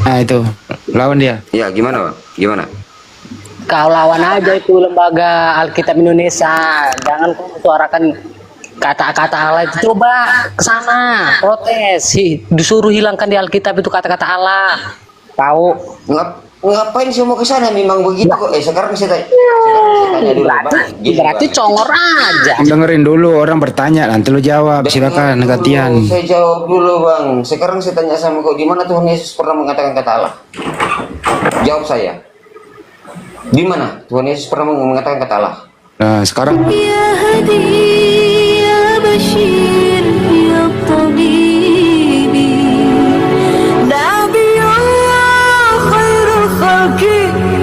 Nah itu lawan dia. Ya gimana Bang? Gimana? Kau lawan aja itu lembaga Alkitab Indonesia. Jangan kau suarakan kata-kata Allah itu. Coba ke sana protes. Disuruh hilangkan di Alkitab itu kata-kata Allah. Tahu? Ngapain semua ke sana memang begitu kok. Sekarang saya tanya, dulu Berarti, Bang. Gini, berarti Bang. congor aja. Dengerin dulu orang bertanya, nanti lu jawab. Silakan gantian. Saya jawab dulu Bang. Sekarang saya tanya sama kau, di mana Tuhan Yesus pernah mengatakan kata Allah? Jawab saya. Di mana Tuhan Yesus pernah mengatakan kata Allah? Nah sekarang يا هدي يا بشير يا طبيبي نبي الله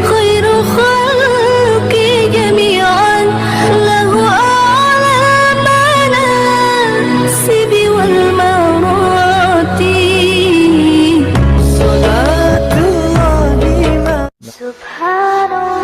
خير خلق جميعا له أعلى المناسب والمراتب صلاة الله سبحان الله.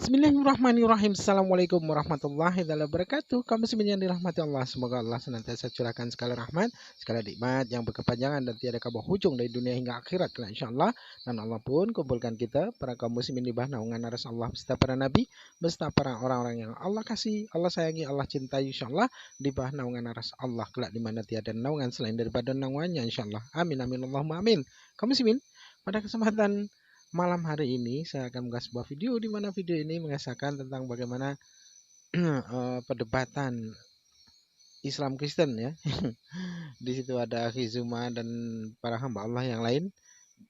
Bismillahirrahmanirrahim. Assalamualaikum warahmatullahi wabarakatuh. Kaum muslimin yang dirahmati Allah, semoga Allah senantiasa curahkan segala rahmat, segala nikmat yang berkepanjangan dan tiada kabah hujung dari dunia hingga akhirat kelak insyaallah. Dan Allah pun kumpulkan kita para kaum muslimin di bawah naungan aras Allah beserta para nabi, beserta para orang-orang yang Allah kasih, Allah sayangi, Allah cintai insyaallah di bawah naungan aras Allah kelak di mana tiada naungan selain daripada naungannya insyaallah. Amin amin Allahumma amin. Kaum muslimin, pada kesempatan malam hari ini saya akan mengulas sebuah video di mana video ini mengisahkan tentang bagaimana perdebatan Islam Kristen ya. Di situ ada Akhi Zuma dan para hamba Allah yang lain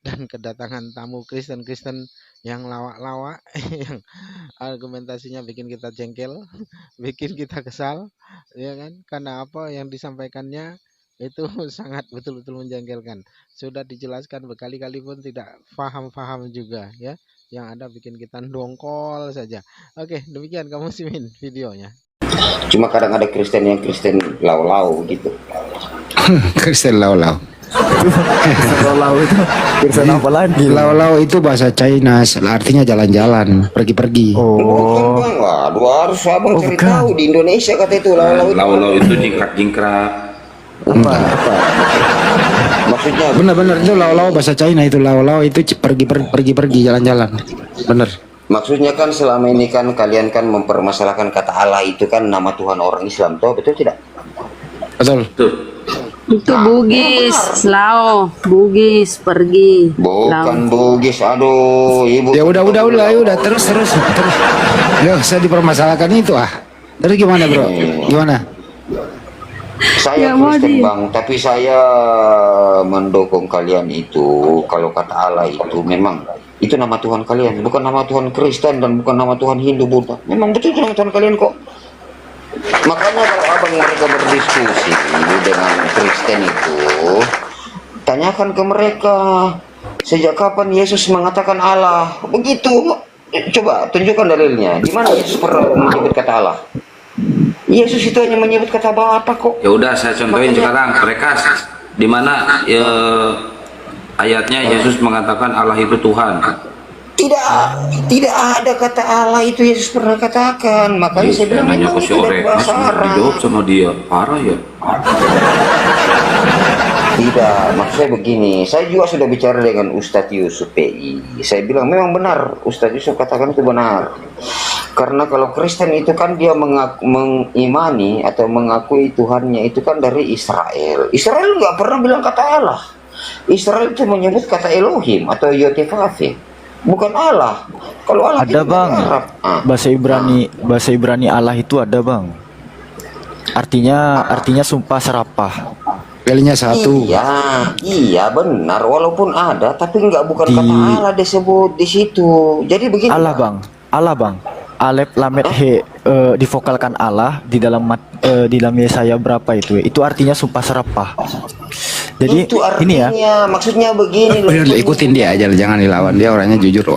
dan kedatangan tamu Kristen-Kristen yang lawak-lawak yang argumentasinya bikin kita jengkel, bikin kita kesal ya kan, karena apa yang disampaikannya itu sangat betul-betul menjengkelkan. Sudah dijelaskan berkali-kali pun tidak paham-paham juga ya. Yang ada bikin kita dongkol saja. Oke, demikian kamu muslimin videonya. Cuma kadang ada Kristen yang Kristen lau-lau gitu. Kristen lau-lau. Lau itu Kristen apa lagi? Lau-lau itu bahasa China, artinya jalan-jalan, pergi-pergi. Bukan Bang, waduh harus abang cari tahu di Indonesia kata itu lau-lau itu. Lau-lau itu jingkrak-jingkrak. Apa? Maksudnya Bener-bener itu lau-lau bahasa China, itu lau-lau itu pergi-pergi jalan-jalan. Bener. Maksudnya kan selama ini kan kalian kan mempermasalahkan kata Allah itu kan nama Tuhan orang Islam, toh betul tidak? Betul. Tuh. Itu Bugis, Lao, Bugis pergi. Bukan Bugis, aduh ibu. Ya udah terus. Ya saya dipermasalahkan itu Terus gimana bro? Gimana? Saya Kristen Bang, tapi saya mendukung kalian itu. Kalau kata Allah itu memang itu nama Tuhan kalian, bukan nama Tuhan Kristen dan bukan nama Tuhan Hindu Buddha. Memang betul itu nama Tuhan kalian kok. Makanya kalau abang mereka berdiskusi dengan Kristen itu, tanyakan ke mereka sejak kapan Yesus mengatakan Allah begitu. Coba tunjukkan dalilnya. Di mana Yesus pernah menyebut kata Allah? Yesus itu hanya menyebut kata Bapa kok. Ya udah saya contohin sekarang Rekas di mana ayatnya Yesus mengatakan Allah itu Tuhan. Tidak ada kata Allah itu Yesus pernah katakan. Makanya saya bilang nanya ke si Rekas dijawab sama dia. Parah ya. Tidak, maksud saya begini. Saya juga sudah bicara dengan Ustadz Yusuf PI. Saya bilang memang benar Ustadz Yusuf katakan itu benar. Karena kalau Kristen itu kan dia mengimani atau mengakui Tuhannya itu kan dari Israel. Israel nggak pernah bilang kata Allah. Israel itu menyebut kata Elohim atau Yotefafe, bukan Allah. Kalau Allah Ada bang, bahasa Ibrani Allah itu ada bang. Artinya sumpah serapah. Kalinya satu. Iya benar. Walaupun ada, tapi bukan kata Allah disebut di situ. Jadi begini. Allah bang. Alef lamet he divokalkan Allah di dalam Yesaya berapa itu? Itu artinya sumpah serapah. Jadi itu artinya, ini ya. Maksudnya begini loh. Ikutin dia aja, jangan dilawan, dia orangnya jujur loh.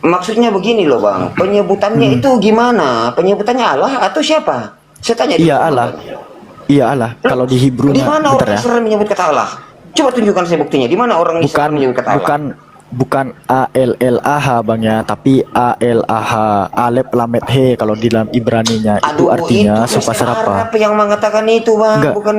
Maksudnya begini loh bang. Penyebutannya itu gimana? Penyebutannya Allah atau siapa? Saya tanya. Iya Allah. Iya Allah. Kalau di Hebrew di mana orang Israel menyebut kata Allah? Coba tunjukkan saya buktinya. Di mana orang Israel menyebut kata Allah? bukan ALLAH Bang ya, tapi ALAH, Alef Lamet He kalau di dalam Ibraninya. Itu artinya sumpah serapah. Apa yang mengatakan itu bang? Enggak. Bukan.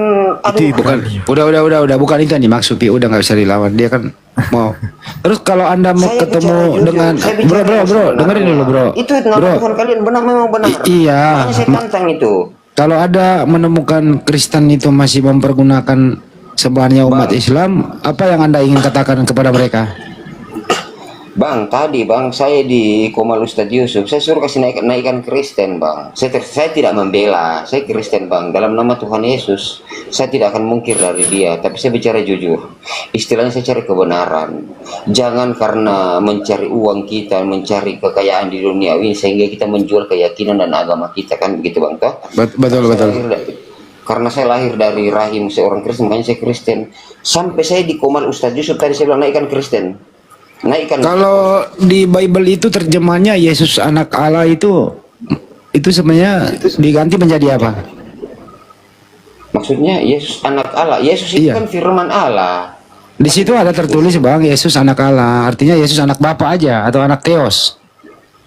Itu Bukan. Ibrani. Udah, bukan itu yang dimaksud, Pi. Udah nggak bisa dilawan. Dia kan mau. Terus kalau Anda mau Saya ketemu bicara jujur, dengan saya bicara bro, yang sebenarnya. dengerin dulu, bro. Itu nama Bro, Tuhan kalian benar, memang benar. iya. Makanya saya tantang itu. Kalau ada menemukan Kristen itu masih mempergunakan sebenarnya umat Islam, apa yang Anda ingin katakan kepada mereka? Bang, tadi bang saya di Komal Ustadz Yusuf, saya suruh kasih naikkan Kristen bang. Saya tidak membela, saya Kristen bang. Dalam nama Tuhan Yesus, saya tidak akan mungkir dari dia. Tapi saya bicara jujur. Istilahnya saya cari kebenaran. Jangan karena mencari uang kita, mencari kekayaan di dunia ini sehingga kita menjual keyakinan dan agama kita, kan begitu bang toh? Betul. Karena saya lahir dari rahim seorang Kristen, makanya saya Kristen. Sampai saya di Komal Ustadz Yusuf tadi saya bilang naikkan Kristen. Naikkan. Kalau di Bible itu terjemahnya Yesus anak Allah itu sebenarnya diganti menjadi apa? Maksudnya Yesus anak Allah. Yesus itu Iya. kan firman Allah. Di situ ada tertulis bang, Yesus anak Allah. Artinya Yesus anak Bapa aja atau anak Theos?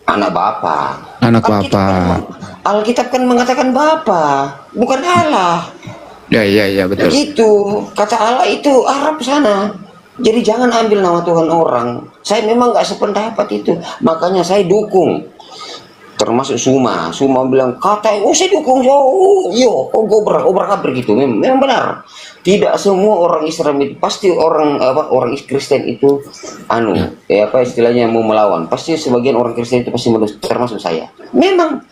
Anak Bapa. Anak Bapa. Alkitab kan mengatakan Bapa, bukan Allah. Ya betul. Begitu. Kata Allah itu Arab sana. Jadi jangan ambil nama Tuhan orang. Saya memang nggak sependapat itu. Makanya saya dukung. Termasuk Suma bilang kata, saya dukung, obrak abrik gitu. Memang benar. Tidak semua orang Islam itu pasti orang Kristen itu istilahnya mau melawan. Pasti sebagian orang Kristen itu pasti termasuk saya. Memang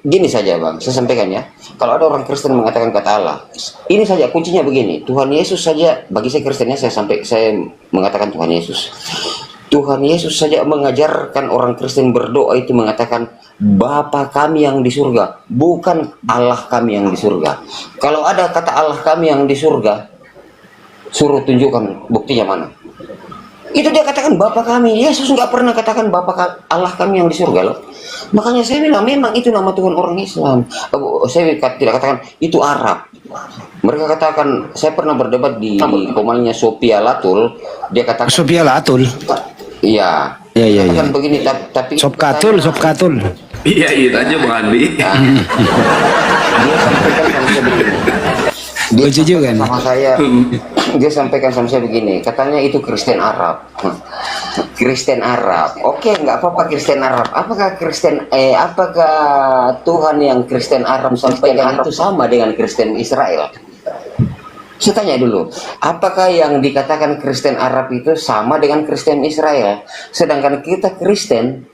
gini saja bang, saya sampaikan ya. Kalau ada orang Kristen mengatakan kata Allah, ini saja kuncinya begini. Tuhan Yesus saja, bagi saya Kristennya saya mengatakan Tuhan Yesus. Tuhan Yesus saja mengajarkan orang Kristen berdoa itu mengatakan Bapa kami yang di surga, bukan Allah kami yang di surga. Kalau ada kata Allah kami yang di surga, suruh tunjukkan buktinya mana. Itu dia katakan Bapa kami. Yesus nggak pernah katakan Bapa Allah kami yang di surga loh. Makanya saya bilang memang itu nama Tuhan orang Islam. Saya tidak katakan itu Arab. Mereka katakan, saya pernah berdebat di komalnya Sophia Latul. Dia katakan Sophia Latul. Iya. Iya. Katakan begini, tapi Sop katul. Iya itu aja Bang Andi. Dia sampaikan sama saya begini. Lucu juga nih. Dia sampaikan sama saya begini, katanya itu Kristen Arab. Kristen Arab. Oke, nggak apa-apa Kristen Arab. Apakah Tuhan yang Kristen Arab sampaikan itu sama dengan Kristen Israel? Saya tanya dulu, apakah yang dikatakan Kristen Arab itu sama dengan Kristen Israel? Sedangkan kita Kristen,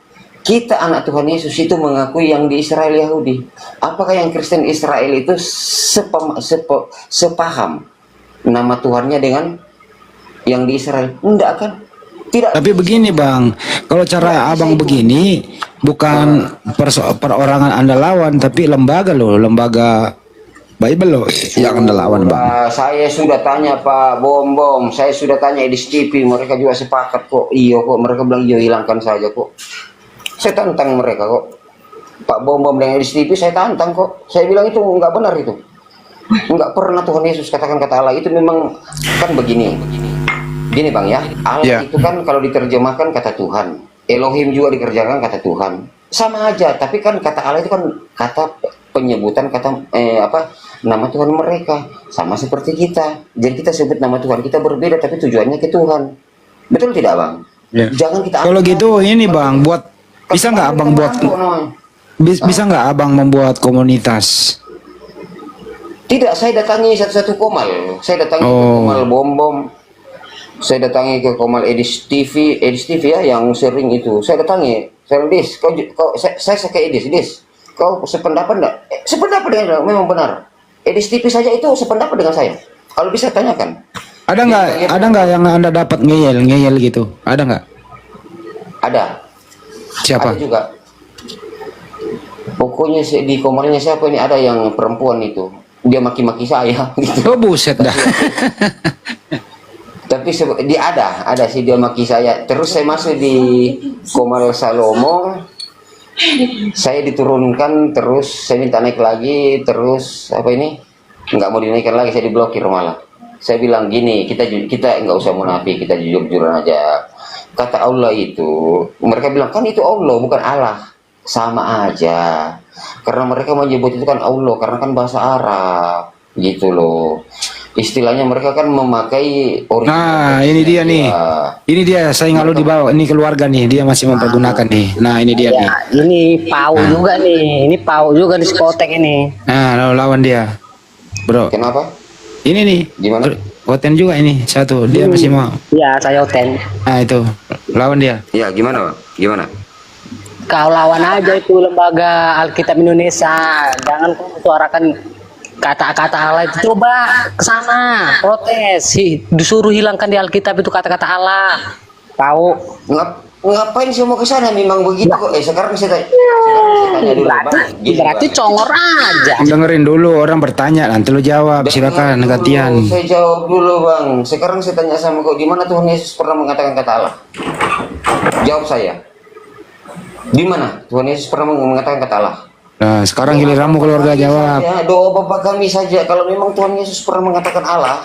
kita anak Tuhan Yesus itu mengakui yang di Israel Yahudi. Apakah yang Kristen Israel itu sepaham nama Tuhannya dengan yang di Israel? Enggak kan? Tidak. Tapi begini bang, kalau cara abang begini bukan perorangan Anda lawan, tapi lembaga Bible loh yang Anda lawan bang. Saya sudah tanya Pak Bom, saya sudah tanya Edis TV, mereka juga sepakat kok. Iya kok, mereka bilang iya hilangkan saja kok. Saya tantang mereka kok. Pak Bom dengan Edis TV saya tantang kok. Saya bilang itu nggak benar itu. Nggak pernah Tuhan Yesus katakan kata Allah itu memang kan begini. Gini bang ya, Allah itu kan kalau diterjemahkan kata Tuhan, Elohim juga dikerjakan kata Tuhan, sama aja. Tapi kan kata Allah itu kan kata penyebutan nama Tuhan mereka sama seperti kita. Jadi kita sebut nama Tuhan kita berbeda, tapi tujuannya ke Tuhan. Betul tidak bang? Ya. Jangan kita. Kalau gitu ini bang, bisa nggak abang membuat komunitas? Tidak, saya datangi satu-satu komal. Saya datangi ke komal Bom. Saya datangi ke komal Edis TV ya yang sering itu. Saya datangi, saya Edis, saya ke Edis, kau sependapat enggak? Sependapat dengan memang benar. Edis TV saja itu sependapat dengan saya. Kalau bisa tanyakan. Ada nggak yang Anda dapat ngeyel gitu? Ada nggak? Ada. Siapa? Ada juga. Pokoknya di komalnya siapa ini ada yang perempuan itu. Dia maki-maki saya. Gitu. Oh buset dah. Tapi dia ada sih dia maki saya. Terus saya masuk di Komal Salomo, saya diturunkan, terus saya minta naik lagi, terus nggak mau dinaikkan lagi, saya diblokir malah. Saya bilang gini, kita nggak usah munafik, kita jujur-jujuran aja. kata Allah itu, mereka bilang kan itu Allah bukan Allah, sama aja. Karena mereka menyebut itu kan Allah karena kan bahasa Arab gitu loh. Istilahnya mereka kan memakai Nah, ini dia nih. Ini dia saya ngalu di bawah. Ini keluarga nih, dia masih mempergunakan nih. Nah, ini dia nih. Ya, ini pau juga nih. Ini pau juga di skotek ini. Nah, lawan dia. Bro. Kenapa? Ini nih. Gimana? Oten juga ini satu. Dia masih mau. Ya, saya oten. Nah, itu. Lawan dia. Ya gimana Bang? Gimana? Kau lawan aja itu lembaga Alkitab Indonesia. Jangan kau suarakan kata-kata Allah itu. Coba ke sana, protes. Disuruh hilangkan di Alkitab itu kata-kata Allah. Tahu? Ngapain sih mau ke sana? Memang begitu kok. Sekarang saya tanya dulu Bang. Gini, Berarti Bang. congor aja. Dengerin dulu orang bertanya, nanti lu jawab. Silakan gantian. Saya jawab dulu Bang. Sekarang saya tanya sama kau, di mana Tuhan Yesus pernah mengatakan kata Allah? Jawab saya. Di mana Tuhan Yesus pernah mengatakan kata Allah? Nah, sekarang giliranmu keluarga jawab. Ya, doa Bapa kami saja. Kalau memang Tuhan Yesus pernah mengatakan Allah,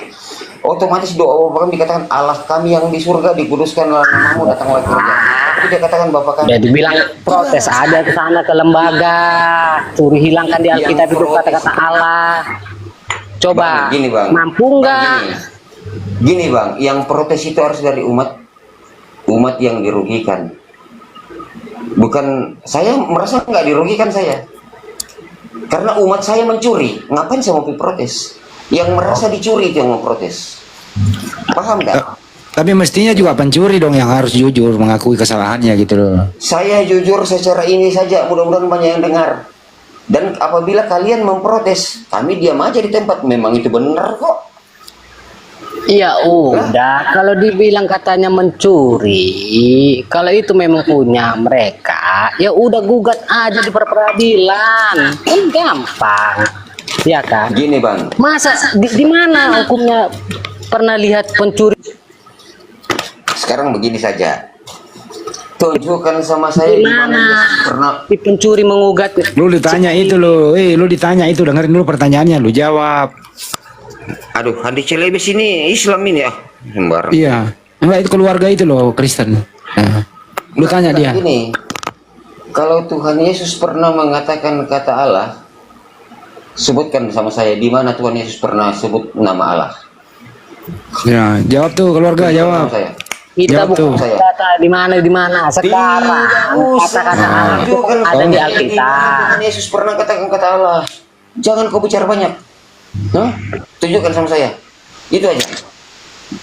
otomatis doa Bapa kami dikatakan Allah kami yang di surga, dikuduskanlah namamu, datanglah kerja. Tapi dia katakan Bapa kami. Jadi bilang protes aja ke sana ke lembaga, suruh hilangkan di Alkitab itu kata-kata Allah. Coba, Bang, gini, Bang. mampu Bang, nggak? Gini Bang, yang protes itu harus dari umat yang dirugikan. Bukan saya merasa nggak dirugikan saya. Karena umat saya mencuri, ngapain saya mau protes? Yang merasa dicuri itu yang mau protes. Paham nggak? Tapi mestinya juga pencuri dong yang harus jujur mengakui kesalahannya gitu loh. Saya jujur secara ini saja, mudah-mudahan banyak yang dengar. Dan apabila kalian memprotes, kami diam aja di tempat. Memang itu benar kok. Ya udah, kalau dibilang katanya mencuri, kalau itu memang punya mereka, ya udah gugat aja di peradilan, kan gampang, ya kan? Gini Bang, Masa di mana hukumnya pernah lihat pencuri? sekarang begini saja. Tunjukkan sama saya Di di mana mana Yesus pernah. si pencuri mengugat? Lu ditanya itu lo, lu ditanya itu, dengerin dulu pertanyaannya, lu jawab. Aduh, Handi Celebes ini Islam ini ya. Sembarang. Iya. Enggak, itu keluarga itu loh Kristen. Nah, lu tanya dia. Gini, kalau Tuhan Yesus pernah mengatakan kata Allah, sebutkan sama saya di mana Tuhan Yesus pernah sebut nama Allah. Ya, jawab tuh keluarga, jawab. Sama saya. Kita Jawab tuh. bukan kata di mana sekarang kata-kata Allah itu Tunjukkan ada di di mana Alkitab. Tuhan Yesus pernah katakan kata Allah. Jangan kau bicara banyak. Hah? Tunjukkan sama saya. Itu aja.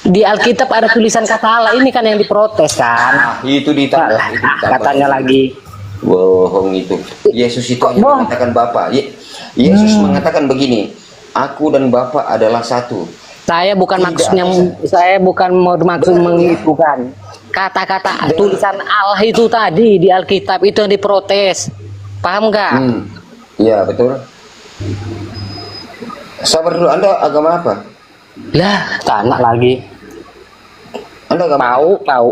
Di Alkitab ada tulisan kata Allah, ini kan yang diprotes kan? Itu ditambah. Katanya lagi. Bohong itu. Yesus itu hanya Bohong. mengatakan Bapa. Yesus mengatakan begini. Aku dan Bapa adalah satu. Saya bukan Tidak. maksudnya, saya bukan mau maksud bukan. Kata-kata tulisan Allah itu tadi di Alkitab itu yang diprotes. Paham nggak? Iya, betul. Sabar dulu, Anda agama apa? Lah, tanya lagi. Anda agama Tahu.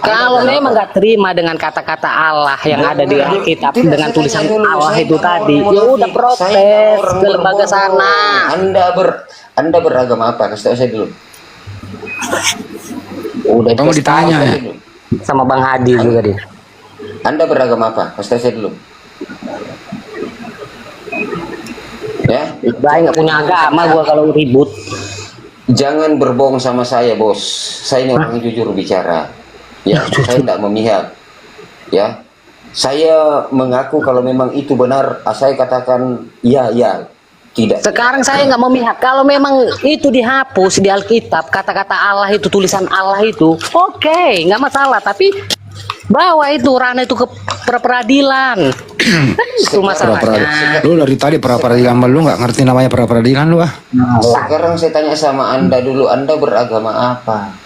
Kalau memang nggak terima dengan kata-kata Allah yang ada di Alkitab dengan tulisan Allah itu tadi, ya udah protes ke lembaga sana. Anda beragama apa? Kasih tahu saya dulu. Udah Kamu ditanya ya? sama Bang Hadi juga dia. Anda beragama apa? Kasih tahu saya dulu. Ya, Baik nggak punya agama gua kalau ribut. jangan berbohong sama saya, bos. Saya ini orang yang jujur bicara. Ya, saya tidak memihak. Ya, saya mengaku kalau memang itu benar. Saya katakan ya, tidak. Sekarang saya nggak memihak. Kalau memang itu dihapus di Alkitab, kata-kata Allah itu, tulisan Allah itu, oke, nggak masalah. Tapi bawa itu ranah itu ke peradilan. Itu masalahnya. Lu dari tadi peradilan, lu nggak ngerti namanya peradilan lu ah. Sekarang saya tanya sama Anda dulu. Anda beragama apa?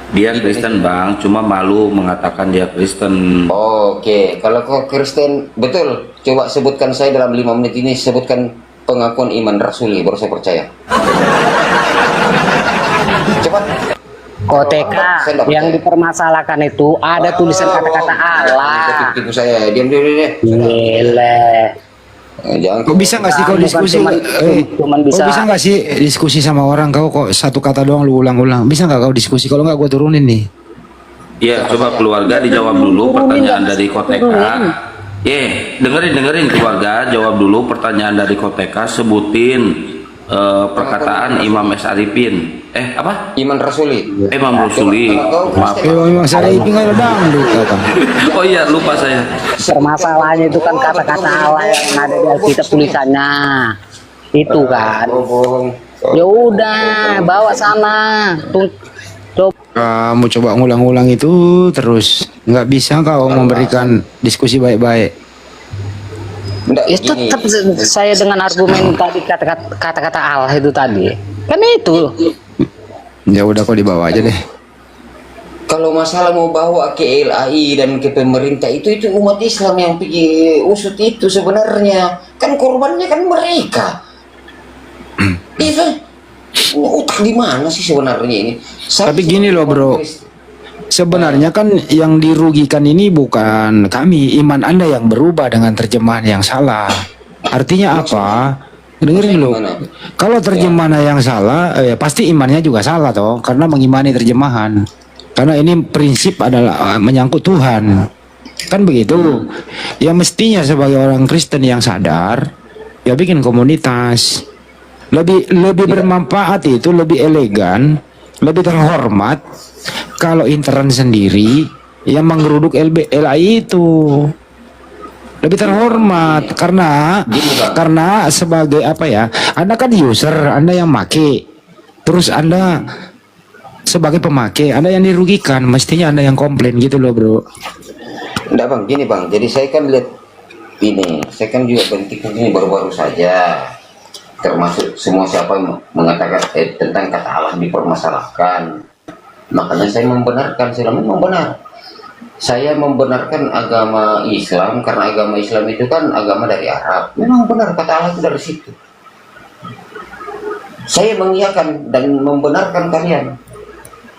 Dia Kristen Bang, cuma malu mengatakan dia Kristen. Oke, kalau kau Kristen, betul. Coba sebutkan saya dalam 5 menit ini, sebutkan pengakuan iman rasuli, baru saya percaya. Cepat. OTK yang dipermasalahkan itu ada tulisan kata-kata Allah. Tipu saya, diam. Gile. Jangan Kok bisa nggak sih kau Bukan diskusi? cuman Kau bisa bisa nggak sih diskusi sama orang kau kok satu kata doang lu ulang-ulang? Bisa nggak kau diskusi? Kalau nggak gua turunin nih. Ya, coba keluarga dijawab dulu pertanyaan dari Koteka. Dengerin keluarga, jawab dulu pertanyaan dari Koteka, sebutin perkataan Imam S. Arifin. Apa? Iman Rasuli. Imam Rusuli. Maaf. Memang saya ini nggak ada dangdut kata. Oh iya, lupa saya. permasalahannya itu kan kata-kata Allah yang ada di Alkitab tulisannya. Itu kan. Bohong. Ya udah, bawa sana. Coba Kamu coba ngulang-ulang itu terus nggak bisa kau memberikan diskusi baik-baik. Nggak, ya gini. tetap saya dengan argumen tadi kata-kata Allah itu tadi. Kan itu. Ya udah kau dibawa aja deh. Kalau masalah mau bawa ke LAI dan ke pemerintah itu umat Islam yang pergi usut itu sebenarnya. Kan korbannya kan mereka. Itu utak di mana sih sebenarnya ini? Tapi gini loh bro, sebenarnya kan yang dirugikan ini bukan kami, iman Anda yang berubah dengan terjemahan yang salah. Artinya apa? Dengerin dulu. Kalau terjemahan yang salah, pasti imannya juga salah toh, karena mengimani terjemahan. Karena ini prinsip adalah menyangkut Tuhan. Kan begitu. Ya mestinya sebagai orang Kristen yang sadar, ya bikin komunitas. Lebih bermanfaat itu, lebih elegan, lebih terhormat kalau intern sendiri yang menggeruduk LAI itu. Lebih terhormat karena sebagai apa ya? Anda kan user, Anda yang make. Terus Anda sebagai pemakai, Anda yang dirugikan, mestinya Anda yang komplain gitu loh, Bro. Enggak Bang, gini Bang. Jadi saya kan lihat ini, saya kan juga bentik ini baru-baru saja. Termasuk semua siapa yang mengatakan tentang kata Allah dipermasalahkan. Makanya saya membenarkan, saya memang benar. Saya membenarkan agama Islam karena agama Islam itu kan agama dari Arab. Memang benar kata Allah itu dari situ. Saya mengiyakan dan membenarkan kalian.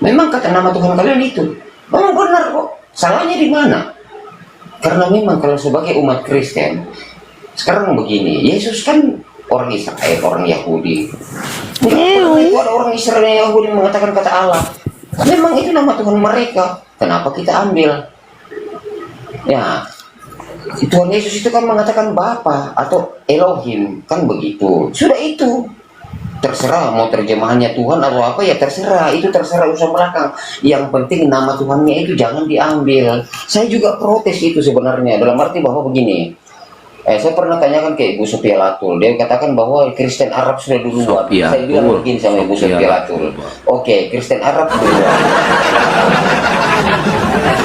Memang kata nama Tuhan kalian itu. Memang benar kok. Salahnya di mana? Karena memang kalau sebagai umat Kristen, sekarang begini, Yesus kan orang Israel, orang Yahudi. Itu ada orang Israel yang Yahudi mengatakan kata Allah. Memang itu nama Tuhan mereka. Kenapa kita ambil? Ya, Tuhan Yesus itu kan mengatakan Bapa atau Elohim, kan begitu. Sudah itu. Terserah mau terjemahannya Tuhan atau apa ya terserah. Itu terserah urusan belakang. Yang penting nama Tuhannya itu jangan diambil. Saya juga protes itu sebenarnya. Dalam arti bahwa begini. Saya pernah tanyakan ke Ibu Sophia Latul. Dia katakan bahwa Kristen Arab sudah duluan. Saya bilang begini sama Ibu Sophia Latul. Oke, Kristen Arab duluan.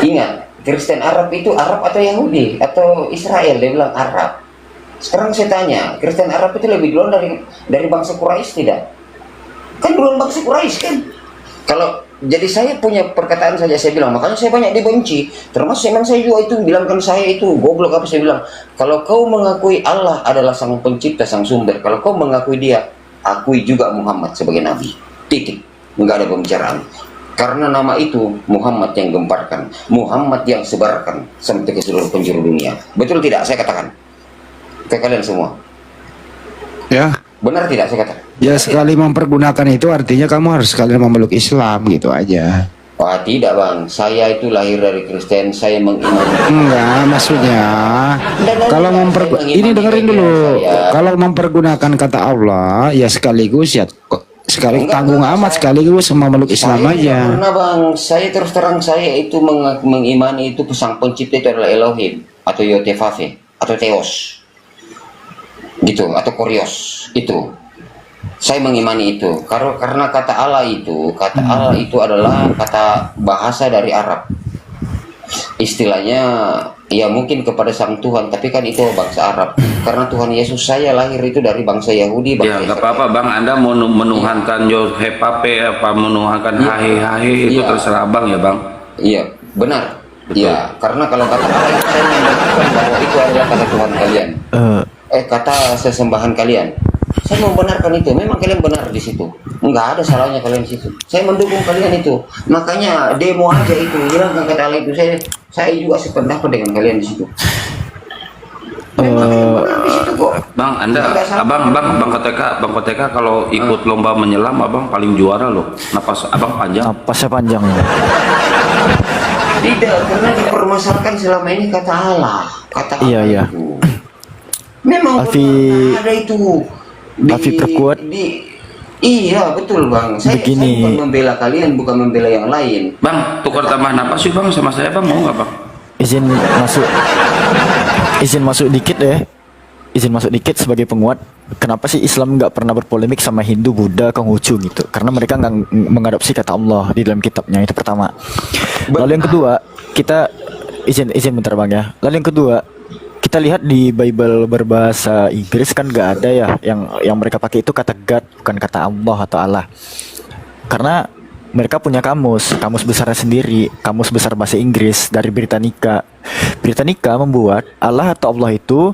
Ingat, Kristen Arab itu Arab atau Yahudi atau Israel? Dia bilang Arab. Sekarang saya tanya, Kristen Arab itu lebih duluan dari bangsa Quraisy tidak? Kan duluan bangsa Quraisy kan? Kalau jadi saya punya perkataan saja saya bilang, makanya saya banyak dibenci. Termasuk memang saya juga itu bilangkan saya itu goblok apa saya bilang. Kalau kau mengakui Allah adalah sang pencipta, sang sumber, kalau kau mengakui dia, akui juga Muhammad sebagai nabi. Titik. Enggak ada pembicaraan. Karena nama itu Muhammad yang gemparkan, Muhammad yang sebarkan sampai ke seluruh penjuru dunia. Betul tidak saya katakan? Ke kalian semua. Ya. Benar tidak saya katakan? Ya sekali mempergunakan itu artinya kamu harus sekalian memeluk Islam gitu aja. Wah tidak Bang, saya itu lahir dari Kristen, saya mengimani. Enggak, maksudnya kalau ini dengerin dulu. Kalau mempergunakan kata Allah ya sekaligus ya tanggung amat sekaligus memeluk Islam aja. Karena Bang, saya terus terang saya itu mengimani itu sang pencipta itu adalah Elohim atau Yotevave atau Theos. Gitu atau Kurios itu. Saya mengimani itu karena kata Allah itu adalah kata bahasa dari Arab. Istilahnya ya mungkin kepada sang Tuhan, tapi kan itu bangsa Arab. Karena Tuhan Yesus saya lahir itu dari bangsa Yahudi. Ya nggak apa-apa Bang, Anda mau menuhankan Yohepape apa menuhankan Hahe itu terserah Bang ya Bang. Iya benar. Iya karena kalau kata Allah itu saya membenarkan bahwa itu adalah kata Tuhan kalian. Kata sesembahan kalian. Saya membenarkan itu. Memang kalian benar di situ. Enggak ada salahnya kalian di situ. Saya mendukung kalian itu. Makanya demo aja itu. Hilangkan kata Allah itu. Saya juga sependapat dengan kalian di situ. Bang, Bang Koteka kalau ikut lomba menyelam abang paling juara loh. Napas abang panjang. Napasnya panjang. Tidak, karena dipermasalahkan selama ini kata Allah. Kata Allah Iya. itu. Memang Alfi- benar, ada itu. Alfi perkuat. Iya betul bang. Saya Begini. bukan membela kalian, bukan membela yang lain. Bang, tukar tambah napas yuk bang sama saya bang, mau nggak bang? Izin masuk dikit deh. Izin masuk dikit sebagai penguat. Kenapa sih Islam nggak pernah berpolemik sama Hindu, Buddha, Konghucu gitu? Karena mereka nggak mengadopsi kata Allah di dalam kitabnya, itu pertama. Lalu yang kedua, kita izin bentar bang ya. Lalu yang kedua, kita lihat di Bible berbahasa Inggris kan nggak ada ya yang mereka pakai itu kata God, bukan kata Allah atau Allah. Karena mereka punya kamus besarnya sendiri, kamus besar bahasa Inggris dari Britannica. Britannica membuat Allah atau Allah itu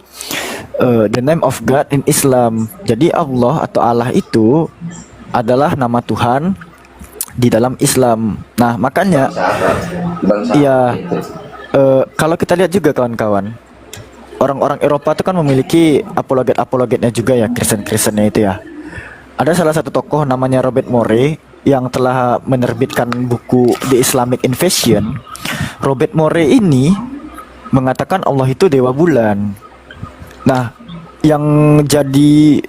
the name of God in Islam. Jadi Allah atau Allah itu adalah nama Tuhan di dalam Islam. Nah makanya Bangsa iya, itu. kalau kita lihat juga kawan-kawan, orang-orang Eropa itu kan memiliki apologetnya juga ya, Kristen-Kristennya itu ya. Ada salah satu tokoh namanya Robert Morey yang telah menerbitkan buku The Islamic Invasion. Robert Morey ini mengatakan Allah itu dewa bulan. Nah, yang jadi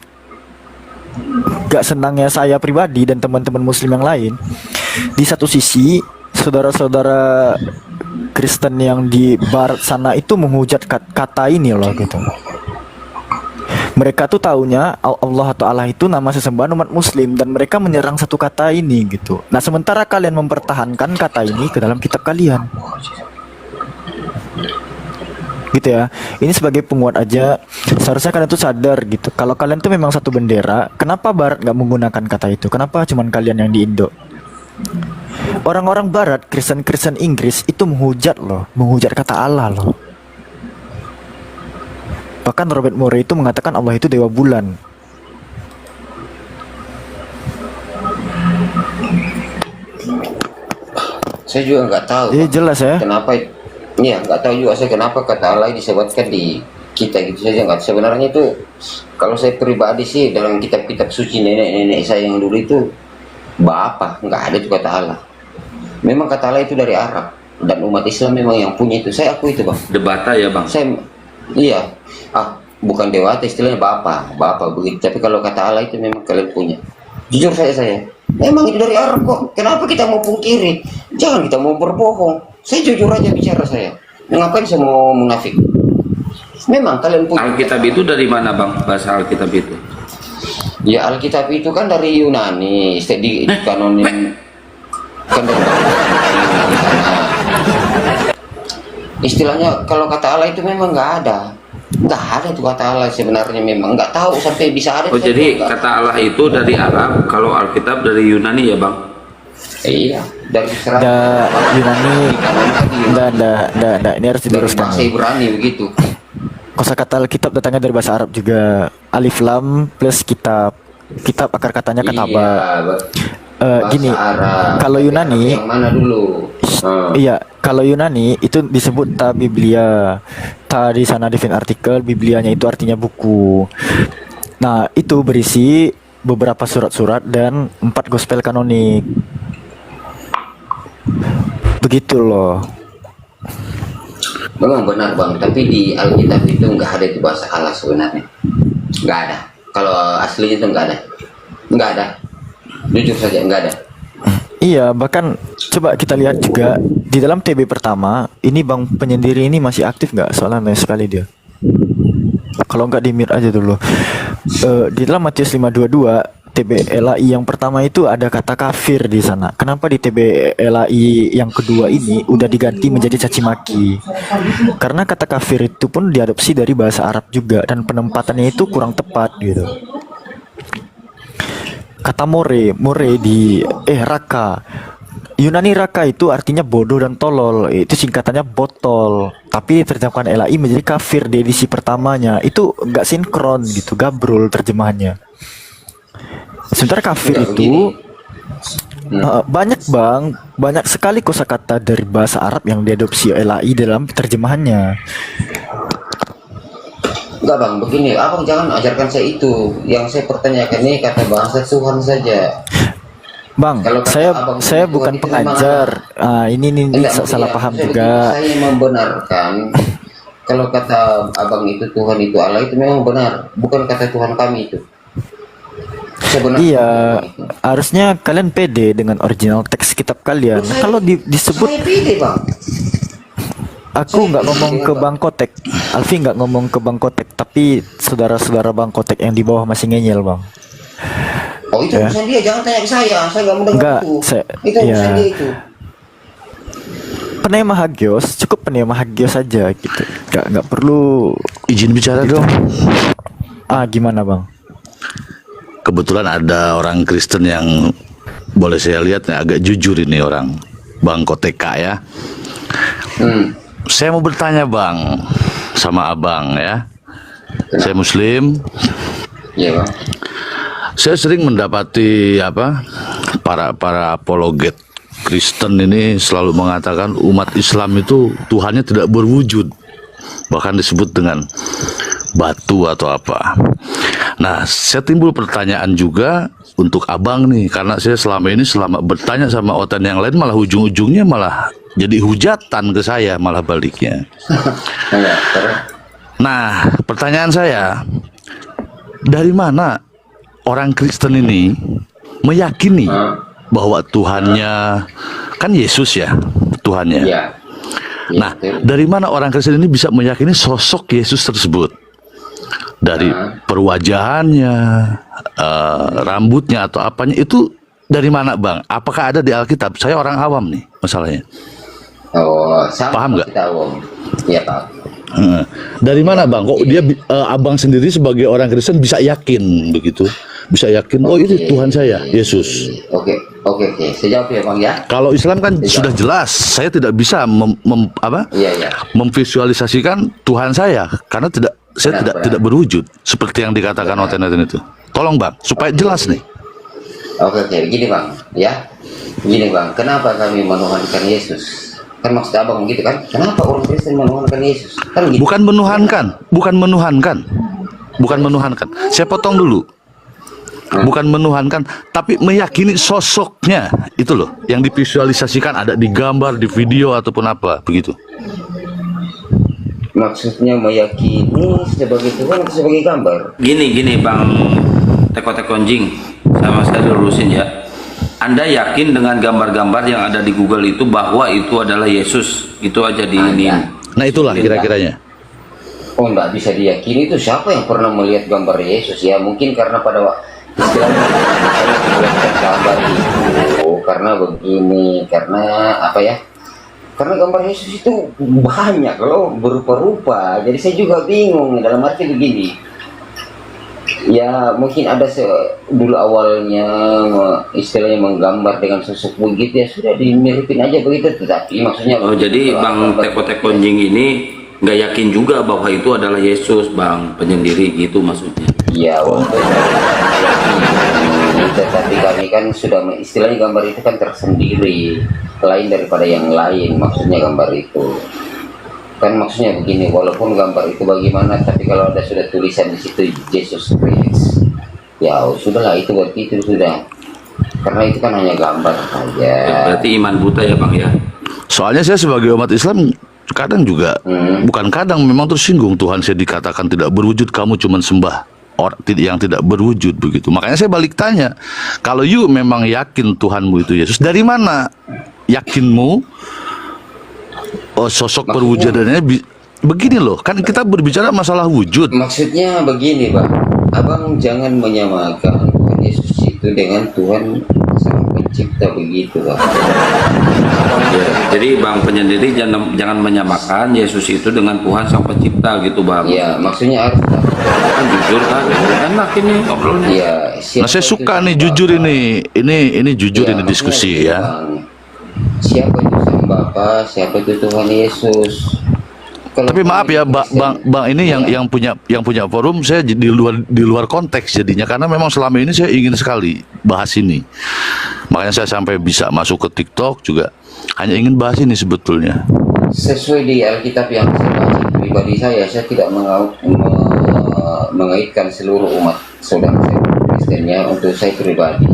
gak senangnya saya pribadi dan teman-teman muslim yang lain, di satu sisi saudara-saudara Kristen yang di barat sana itu menghujat kata ini loh gitu. Mereka tuh taunya Allah atau Allah itu nama sesembahan umat muslim dan mereka menyerang satu kata ini gitu. Nah sementara kalian mempertahankan kata ini ke dalam kitab kalian gitu ya. Ini sebagai penguat aja, seharusnya kalian tuh sadar gitu. Kalau kalian tuh memang satu bendera, kenapa barat gak menggunakan kata itu? Kenapa cuman kalian yang di Indo? Orang-orang barat, Kristen Inggris itu menghujat kata Allah loh. Bahkan Robert Morey itu mengatakan Allah itu dewa bulan. Saya juga nggak tahu. Iya Bang. jelas ya. Kenapa? Iya nggak tahu juga saya kenapa kata Allah disebutkan di kita gitu saja nggak. Sebenarnya itu kalau saya pribadi sih dalam kitab-kitab suci nenek-nenek saya yang dulu itu Bapak nggak ada itu kata Allah. Memang kata Allah itu dari Arab dan umat Islam memang yang punya itu. Saya akui itu bang. Debata ya bang. Iya. Bukan dewata istilahnya bapak begitu. Tapi kalau kata Allah itu memang kalian punya. Jujur saya memang itu dari Arab kok. Kenapa kita mau pungkiri? Jangan kita mau berbohong. Saya jujur aja bicara saya. Ngapain saya mau munafik? Memang kalian punya. Alkitab itu dari mana bang? Bahasa Alkitab itu? Ya Alkitab itu kan dari Yunani. Di kanonin kan dari istilahnya kalau kata Allah itu memang nggak ada tuh kata Allah sebenarnya, memang nggak tahu sampai bisa ada. Oh jadi kata Allah itu dari Arab, kalau Alkitab dari Yunani ya bang? Iya dari Yunani. Ini harus diluruskan. Bahasa Ibrani begitu. Kosakata Alkitab datangnya dari bahasa Arab juga. Alif lam plus kitab akar katanya kataba. Gini, kalau Yunani yang mana dulu? Iya, kalau Yunani itu disebut ta Biblia. Ta di sana define artikel, Biblianya itu artinya buku. Nah, itu berisi beberapa surat-surat dan 4 gospel kanonik. Begitu loh. Memang benar bang, tapi di Alkitab itu nggak ada itu bahasa Allah sebenarnya. Nggak ada. Kalau aslinya itu nggak ada. Jujur saja nggak ada. Iya, bahkan coba kita lihat juga di dalam TB pertama ini bang penyendiri ini masih aktif nggak? Soalnya aneh sekali dia. Kalau nggak di-mute aja dulu. Di dalam Matius 5:22 TB LAI yang pertama itu ada kata kafir di sana. Kenapa di TB LAI yang kedua ini udah diganti menjadi caci maki? Karena kata kafir itu pun diadopsi dari bahasa Arab juga dan penempatannya itu kurang tepat gitu. Kata more di raka. Yunani raka itu artinya bodoh dan tolol. Itu singkatannya botol. Tapi terjemahkan LAI menjadi kafir di edisi pertamanya. Itu nggak sinkron gitu, gabrol terjemahannya. Sementara kafir itu banyak sekali kosakata dari bahasa Arab yang diadopsi LAI dalam terjemahannya. Enggak bang, begini, abang jangan ajarkan saya itu. Yang saya pertanyakan ini kata bahasa Tuhan saja. Bang, Kalau kata saya abang saya Tuhan bukan itu memang pengajar. Ini Enggak, salah iya, paham saya juga. begini, saya membenarkan kalau kata abang itu Tuhan itu Allah itu memang benar, bukan kata Tuhan kami itu. Saya benarkan Iya, Tuhan itu. harusnya kalian pede dengan original teks kitab kalian. Saya- Kalau disebut, Saya pede bang. aku nggak ngomong ke Bang Kotek, Alfi nggak ngomong ke Bang Kotek, tapi saudara-saudara Bang Kotek yang di bawah masih ngeyel, Bang. Oh itu Ya. urusan dia, jangan tanya ke saya nggak mendengar Enggak, itu. Itu ya. urusan dia itu. Penema Hagios, cukup penema Hagios saja gitu. Nggak perlu. Izin bicara dong. Gimana Bang? Kebetulan ada orang Kristen yang boleh saya lihat agak jujur ini orang, Bang Koteka ya. Saya mau bertanya Bang sama Abang ya. Saya Muslim. Iya bang. Saya sering mendapati para apologet Kristen ini selalu mengatakan umat Islam itu Tuhannya tidak berwujud, bahkan disebut dengan batu atau apa. Nah, saya timbul pertanyaan juga untuk Abang nih, karena saya selama bertanya sama otan yang lain malah ujung-ujungnya malah jadi hujatan ke saya, malah baliknya. Iya, terus. Nah, pertanyaan saya, dari mana orang Kristen ini meyakini bahwa Tuhannya kan Yesus ya, Tuhannya. Iya. Iya, Nah, betul. dari mana orang Kristen ini bisa meyakini sosok Yesus tersebut? Dari perwajahannya, rambutnya atau apanya itu dari mana Bang? Apakah ada di Alkitab? Saya orang awam nih masalahnya. Oh, sama Paham nggak? kita Om. Iya Pak. Dari mana Bang? Kok dia Abang sendiri sebagai orang Kristen bisa yakin begitu? Bisa yakin, oh itu Tuhan saya, Yesus. Oke. Saya jawab ya Bang ya. Kalau Islam kan sudah jelas, saya tidak bisa Iya. memvisualisasikan Tuhan saya karena saya Benar. tidak berwujud seperti yang dikatakan oten-oten itu. Tolong Bang, supaya jelas nih. Oke, gini Bang, ya. Gini Bang, kenapa kami menuhankan Yesus? Kan maksud Abang gitu kan? Kenapa orang Kristen menuhankan Yesus? Kan gitu. Bukan menuhankan. Saya potong dulu. Bukan menuhankan, tapi meyakini sosoknya itu loh, yang divisualisasikan ada di gambar, di video ataupun apa begitu. Maksudnya meyakini sebagai Tuhan atau sebagai gambar? Gini Bang Teko-Tekonjing, sama saya lurusin ya. Anda yakin dengan gambar-gambar yang ada di Google itu bahwa itu adalah Yesus? Itu aja diinin. Nah itulah kira-kiranya. Oh, nggak bisa diyakini itu. Siapa yang pernah melihat gambar Yesus ya? Mungkin karena pada istilahnya melihat gambar itu karena begini, karena apa ya? Karena gambar Yesus itu banyak loh, berupa-rupa. Jadi saya juga bingung dalam arti begini. Ya mungkin ada dulu awalnya istilahnya menggambar dengan sosok begitu ya sudah dimiripin aja begitu, tetapi maksudnya Oh, jadi Bang Teko-Tekonjing ini nggak yakin juga bahwa itu adalah Yesus, Bang, penyendiri gitu maksudnya. ya waktu tetapi kami kan sudah istilahnya gambar itu kan tersendiri, lain daripada yang lain, maksudnya gambar itu kan maksudnya begini, walaupun gambar itu bagaimana, tapi kalau ada sudah tulisan di situ Jesus Christ, ya sudahlah, itu berarti itu sudah, karena itu kan hanya gambar saja. Berarti iman buta ya Bang ya. Soalnya saya sebagai umat Islam kadang juga, bukan kadang, memang tersinggung Tuhan saya dikatakan tidak berwujud, kamu cuma sembah orang yang tidak berwujud begitu. Makanya saya balik tanya, kalau you memang yakin Tuhanmu itu Yesus, dari mana yakinmu sosok perwujudannya begini loh, kan kita berbicara masalah wujud. Maksudnya begini Bang, Abang jangan menyamakan Tuhan Yesus itu dengan Tuhan Sang Pencipta begitu Bang. Ya, jadi Bang penyendiri jangan menyamakan Yesus itu dengan Tuhan Sang Pencipta gitu Bang. Ya maksudnya harus Kan jujur kan, enak ini ngobrolnya. ya. Nah saya suka nih jujur ini jujur ini diskusi ya. Bang, siapa itu Sang Bapa, siapa itu Tuhan Yesus? Tapi maaf ya bang ini yang punya forum, saya di luar konteks jadinya, karena memang selama ini saya ingin sekali bahas ini, makanya saya sampai bisa masuk ke TikTok juga hanya ingin bahas ini sebetulnya. Sesuai di Alkitab yang saya baca pribadi saya tidak mengaitkan seluruh umat saudara saya Kristennya untuk saya pribadi.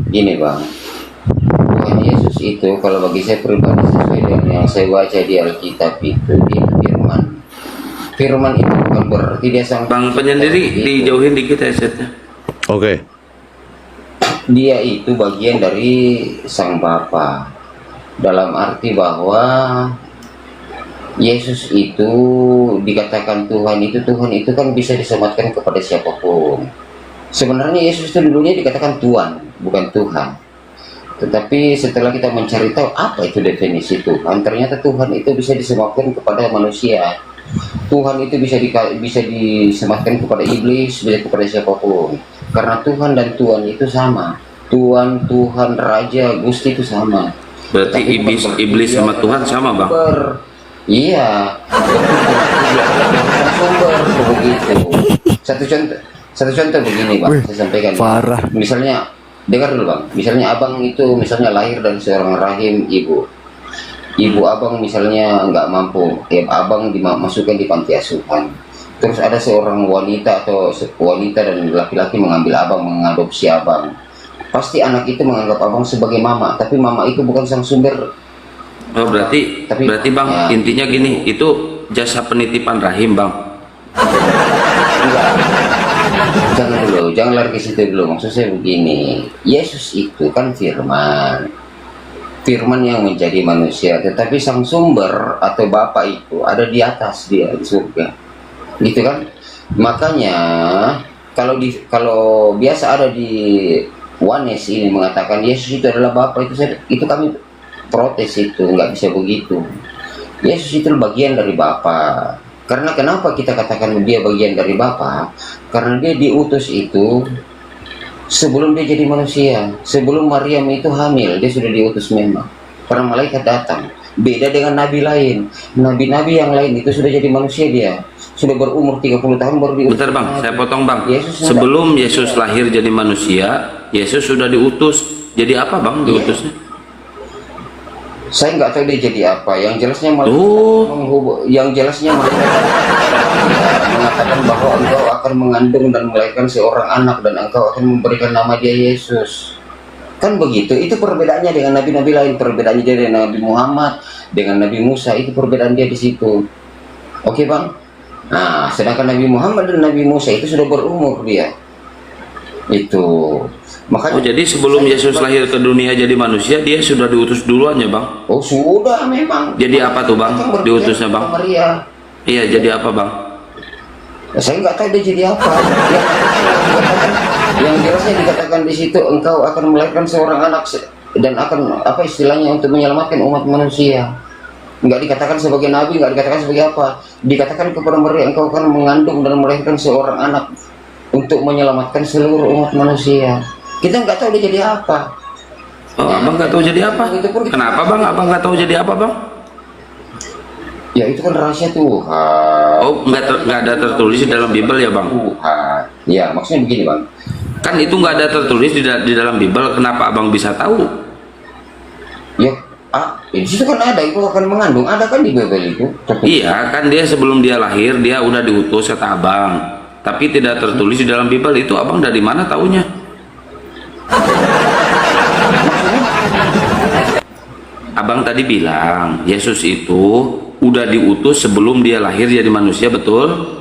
Gini bang, Tuhan Yesus itu kalau bagi saya pribadi sesuai dengan yang saya baca di Alkitab itu dia firman. Firman itu bukan berarti dia sang Bang penyendiri dijauhin dikit headsetnya. Oke. Dia itu bagian dari sang Bapa. Dalam arti bahwa Yesus itu dikatakan Tuhan itu kan bisa disematkan kepada siapapun. Sebenarnya Yesus itu dulunya dikatakan Tuhan, bukan Tuhan. Tetapi setelah kita mencari tahu apa itu definisi Tuhan, ternyata Tuhan itu bisa disematkan kepada manusia. Tuhan itu bisa disematkan kepada iblis, bisa kepada siapapun. Karena Tuhan dan Tuhan itu sama. Tuhan, Raja, Gusti itu sama. Berarti iblis sama Tuhan sama bang? Iya. Sumber begitu. Satu contoh begini bang, saya sampaikan. Parah. Misalnya, dengar dulu bang. Misalnya abang itu misalnya lahir dari seorang rahim ibu. Ibu abang misalnya nggak mampu, ya abang dimasukkan di panti asuhan. Terus ada seorang wanita atau wanita dan laki-laki mengambil abang, mengadopsi abang. Pasti anak itu menganggap abang sebagai mama, tapi mama itu bukan sang sumber. Oh berarti bang Ya. intinya gini, itu jasa penitipan rahim bang. Enggak. Jangan lari ke situ dulu. Maksud saya begini, Yesus itu kan firman yang menjadi manusia, tetapi sang sumber atau Bapa itu ada di atas dia di surga, gitu kan? Makanya kalau biasa ada di Wanes ini mengatakan Yesus itu adalah Bapa, itu kami protes, itu nggak bisa begitu. Yesus itu bagian dari Bapa. Karena kenapa kita katakan dia bagian dari Bapa? Karena dia diutus itu sebelum dia jadi manusia. Sebelum Maryam itu hamil, dia sudah diutus memang. Karena malaikat datang. Beda dengan nabi lain. Nabi-nabi yang lain itu sudah jadi manusia dia. Sudah berumur 30 tahun baru diutus. Bentar bang, saya potong bang. Yesus Sebelum Yesus lahir jadi manusia, Yesus sudah diutus. Jadi apa bang diutusnya? Saya nggak tahu dia jadi apa. Yang jelasnya mengatakan bahwa engkau akan mengandung dan melahirkan seorang anak dan engkau akan memberikan nama dia Yesus. Kan begitu. Itu perbedaannya dengan nabi-nabi lain. Perbedaannya dia dengan Nabi Muhammad, dengan Nabi Musa. Itu perbedaan dia di situ. Oke bang. Nah, sedangkan Nabi Muhammad dan Nabi Musa itu sudah berumur dia. Itu. Makanya, Oh jadi sebelum Yesus lahir ke dunia jadi manusia, dia sudah diutus duluan ya bang? oh sudah memang. Jadi apa tuh bang diutusnya bang? Maria. Iya jadi apa bang? Ya, saya nggak tahu dia jadi apa. Yang jelasnya dikatakan di situ engkau akan melahirkan seorang anak dan akan apa istilahnya untuk menyelamatkan umat manusia. Nggak dikatakan sebagai nabi, nggak dikatakan sebagai apa. Dikatakan kepada Maria engkau akan mengandung dan melahirkan seorang anak untuk menyelamatkan seluruh umat manusia. Kita nggak tahu dia jadi apa. Oh, abang nggak tahu jadi apa? Kenapa bang? Abang nggak tahu jadi apa bang? Ya itu kan rahasia Tuhan. Oh nggak ada tertulis di dalam Bible ya bang? Tuhan. Ya maksudnya begini bang. Kan itu nggak ada tertulis di dalam Bible. Kenapa abang bisa tahu? Ya, di situ kan ada itu akan mengandung. Ada kan di Bible itu. Iya kan dia sebelum dia lahir dia udah diutus kata abang. Tapi tidak tertulis di dalam Bible. Itu abang dari mana taunya? Abang tadi bilang Yesus itu udah diutus sebelum dia lahir jadi manusia, betul?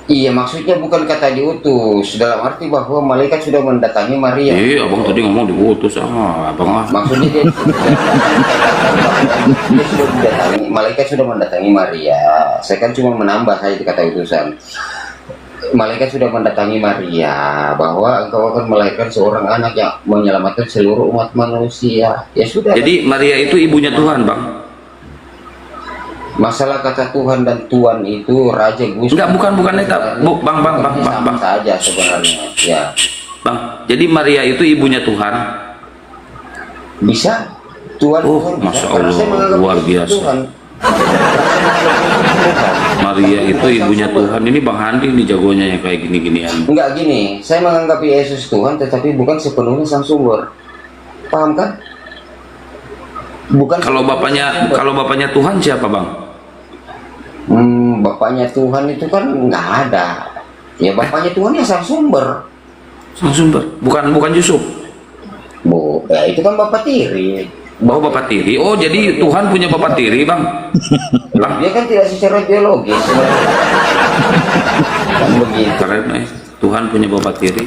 Iya, maksudnya bukan kata diutus, dalam arti bahwa malaikat sudah mendatangi Maria. Iya, abang tadi ngomong diutus, abang Maksudnya dia sudah mendatangi, malaikat sudah mendatangi Maria. Saya kan cuma menambah saja kata utusan. Malaikat sudah mendatangi Maria bahwa engkau akan melahirkan seorang anak yang menyelamatkan seluruh umat manusia. Ya sudah. Jadi Maria itu ibunya Tuhan, bang? Masalah kata Tuhan dan Tuhan itu Raja Gusti. Enggak, bukan itu. Bang. Sama saja sebenarnya. Ya. Bang, jadi Maria itu ibunya Tuhan? Bisa. Tuhan. Oh, Tuhan bisa. Masya Karena saya Allah, menganggap luar itu biasa. Tuhan. Maria itu ibunya Tuhan. Ini Bang Handi nih jagonya yang kayak gini-ginian. Enggak gini, saya menganggap Yesus Tuhan tetapi bukan sepenuhnya sang sumber. Paham kan? Bukan. Kalau bapaknya Tuhan siapa, Bang? Bapaknya Tuhan itu kan nggak ada. Ya bapaknya Tuhan ya sang sumber. Sang sumber. Bukan Yusuf. Bu, ya itu kan bapak tiri. Oh, bapak tiri. Oh, jadi Tuhan punya bapak tiri, Bang. Bang, Dia kan tidak secara biologis. Kan begitu. keren Tuhan punya bapak tiri.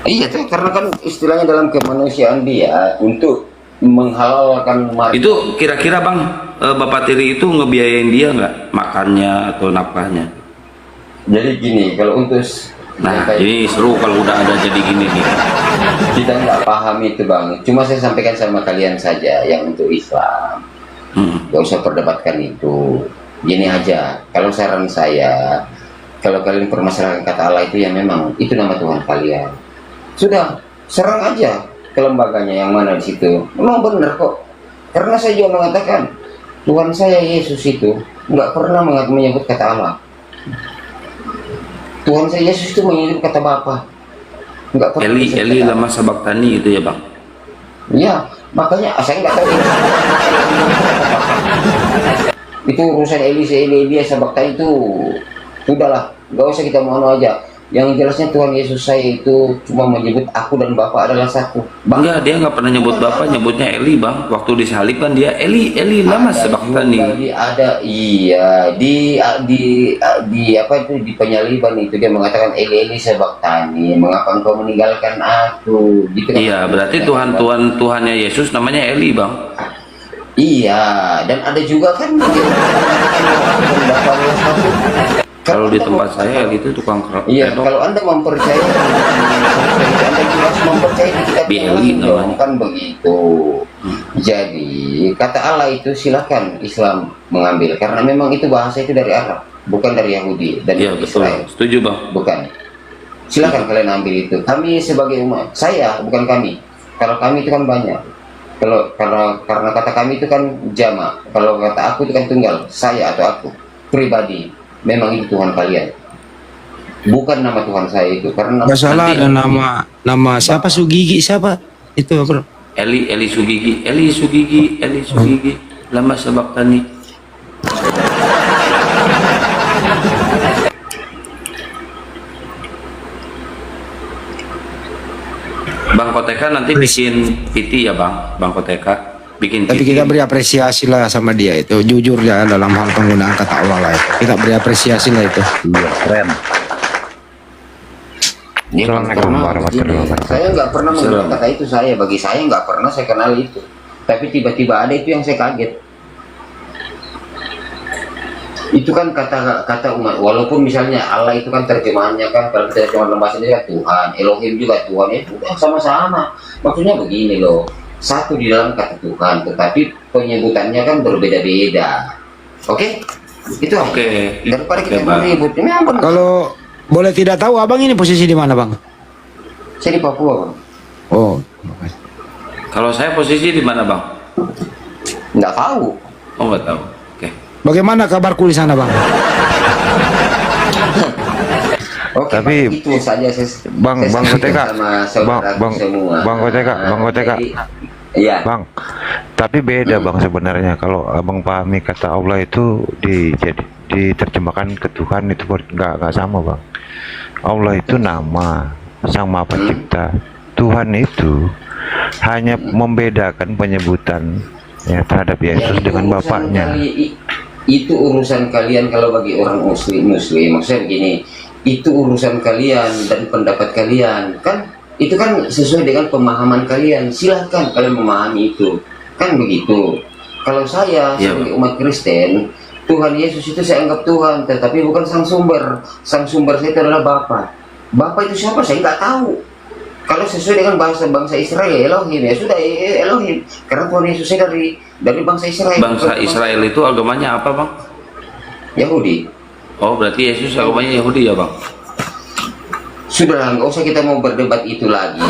Iya tuh, karena kan istilahnya dalam kemanusiaan dia untuk menghalalkan Itu kira-kira Bang, bapak tiri itu ngebiayain dia nggak makannya atau nafkahnya? Jadi gini, kalau untuk Nah, ini seru kalau udah ada jadi gini nih. kita nggak paham itu Bang. Cuma saya sampaikan sama kalian saja yang untuk Islam. Gak usah perdebatkan itu. Gini aja, kalau saran saya, kalau kalian permasalahan kata Allah itu ya memang itu nama Tuhan kalian. Sudah, serang aja ke lembaganya yang mana di situ. Memang benar kok. Karena saya juga mengatakan Tuhan saya Yesus itu nggak pernah menyebut kata Allah. Tuhan saya Yesus itu menyebut kata Bapa. Nggak pernah. Eli lama sabaktani itu ya Bang. Ya, makanya saya nggak tahu itu urusan Eli sabakta itu udahlah, nggak usah kita mau aja. Yang jelasnya Tuhan Yesus saya itu cuma menyebut aku dan Bapak adalah satu. Enggak, dia nggak pernah nyebut Bapak, nyebutnya Eli Bang. Waktu disalib kan dia Eli lama sabaktani. Ada iya di apa itu di penyaliban itu dia mengatakan Eli sabaktani, mengapa engkau meninggalkan aku? Gitu kan. Iya, berarti Tuhannya Yesus namanya Eli Bang. Iya, dan ada juga kan Kalau di tempat saya itu tukang iya, kalau Anda mempercayai Anda juga harus mempercayai di kitab Eli namanya. kan begitu. Jadi kata Allah itu silakan Islam mengambil karena memang itu bahasa itu dari Arab, bukan dari Yahudi dan Iya betul, Israel. setuju Bang. Bukan. Silakan kalian ambil itu. Kami sebagai umat, saya bukan kami. Kalau kami itu kan banyak. Karena kata kami itu kan jama. Kalau kata aku itu kan tunggal. Saya atau aku pribadi. Memang itu Tuhan kalian. Bukan nama Tuhan saya itu. Karena Nggak salah ada nama siapa Sugigi siapa itu bro? Eli Sugigi. Lama sabaktani. Bang Koteka nanti bikin PT ya Bang Koteka bikin Tapi PT. kita beri apresiasi lah sama dia itu, jujur ya dalam hal penggunaan kata Allah lah itu. Kita beri apresiasi lah itu. Iya, keren. Assalamualaikum warahmatullahi wabarakatuh. Saya nggak pernah menggunakan kata itu bagi saya nggak pernah saya kenal itu. Tapi tiba-tiba ada itu yang saya kaget. Itu kan kata umat. Walaupun misalnya Allah itu kan terjemahannya kan kalau kita cuma bahasa ini kan Tuhan, Elohim juga Tuhan itu sama-sama. Maksudnya begini loh, satu di dalam kata Tuhan, tetapi penyebutannya kan berbeda-beda. Oke? Itu aja. Oke. Daripada kita Bang. ribut. Ini apa? Kalau boleh tidak tahu abang ini posisi di mana bang? Saya di Papua, Bang. Oh, Kalau saya posisi di mana Bang? Nggak tahu. Oh nggak tahu. Oke. bagaimana kabarku di sana bang? Oke, Tapi, itu saja Bang Koteka, Bang Koteka, iya. Bang. Tapi beda Bang sebenarnya kalau abang pahami kata Allah itu diterjemahkan ke Tuhan itu nggak sama Bang. Allah itu nama Sang Maha Pencipta. Tuhan itu hanya membedakan penyebutan ya terhadap Yesus dengan Bapaknya. Itu urusan kalian kalau bagi orang muslim maksudnya begini, itu urusan kalian dan pendapat kalian kan, itu kan sesuai dengan pemahaman kalian. Silahkan kalian memahami itu kan begitu. Kalau saya sebagai umat Kristen, Tuhan Yesus itu saya anggap Tuhan, tetapi bukan sang sumber. Sang sumber saya itu adalah Bapa. Bapa itu siapa saya nggak tahu. Kalau sesuai dengan bahasa bangsa Israel, Elohim, ya sudah Elohim. Karena Tuhan Yesus saya dari bangsa Israel. Bangsa Israel itu agamanya apa Bang? Yahudi. Oh berarti Yesus agamanya Yahudi ya Bang? Sudahlah, nggak usah kita mau berdebat itu lagi.